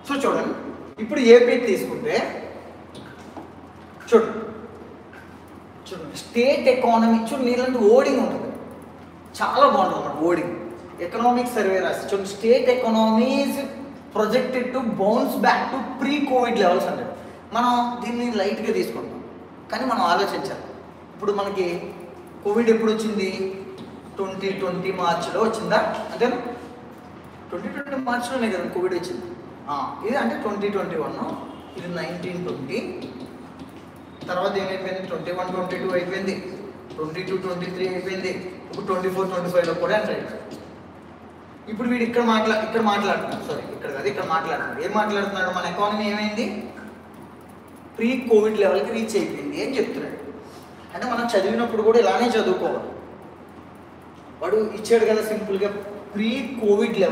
సో చూడండి, ఇప్పుడు ఏపీ తీసుకుంటే చూడండి స్టేట్ ఎకానమీ. చూడండి, ఇలాంటి ఓడింగ్ ఉంటుంది, చాలా బాగుంటుంది అన్నమాట. ఓడింగ్ ఎకనామిక్ సర్వే రాసి చూడండి, state economy is projected to bounce back to pre Covid levels అంటారు. మనం దీన్ని లైట్గా తీసుకుంటాం, కానీ మనం ఆలోచించాలి. ఇప్పుడు మనకి కోవిడ్ ఎప్పుడు వచ్చింది? 2020 మార్చిలో వచ్చిందా? అంతేనా? 2020 మార్చిలోనే కదా కోవిడ్ వచ్చింది. ఇది అంటే 2021, ఇది 1920, తర్వాత ఏమైపోయింది? 21, 22 అయిపోయింది, 22, 23 అయిపోయింది, ఇప్పుడు 24, 25లో కూడా ఎంటర్ అయిపోయింది. ఇప్పుడు వీడు ఇక్కడ మాట్లాడుతున్నాడు, సారీ ఇక్కడ కాదు, ఇక్కడ మాట్లాడుతున్నాడు. ఏం మాట్లాడుతున్నాడు? మన ఎకానమీ ఏమైంది? ప్రీ కోవిడ్ లెవెల్కి రీచ్ అయిపోయింది అని చెప్తున్నాడు. అంటే మనం చదివినప్పుడు కూడా ఇలానే చదువుకోవాలి. వాడు ఇచ్చాడు కదా సింపుల్గా, ప్రీ కోవిడ్ లెవెల్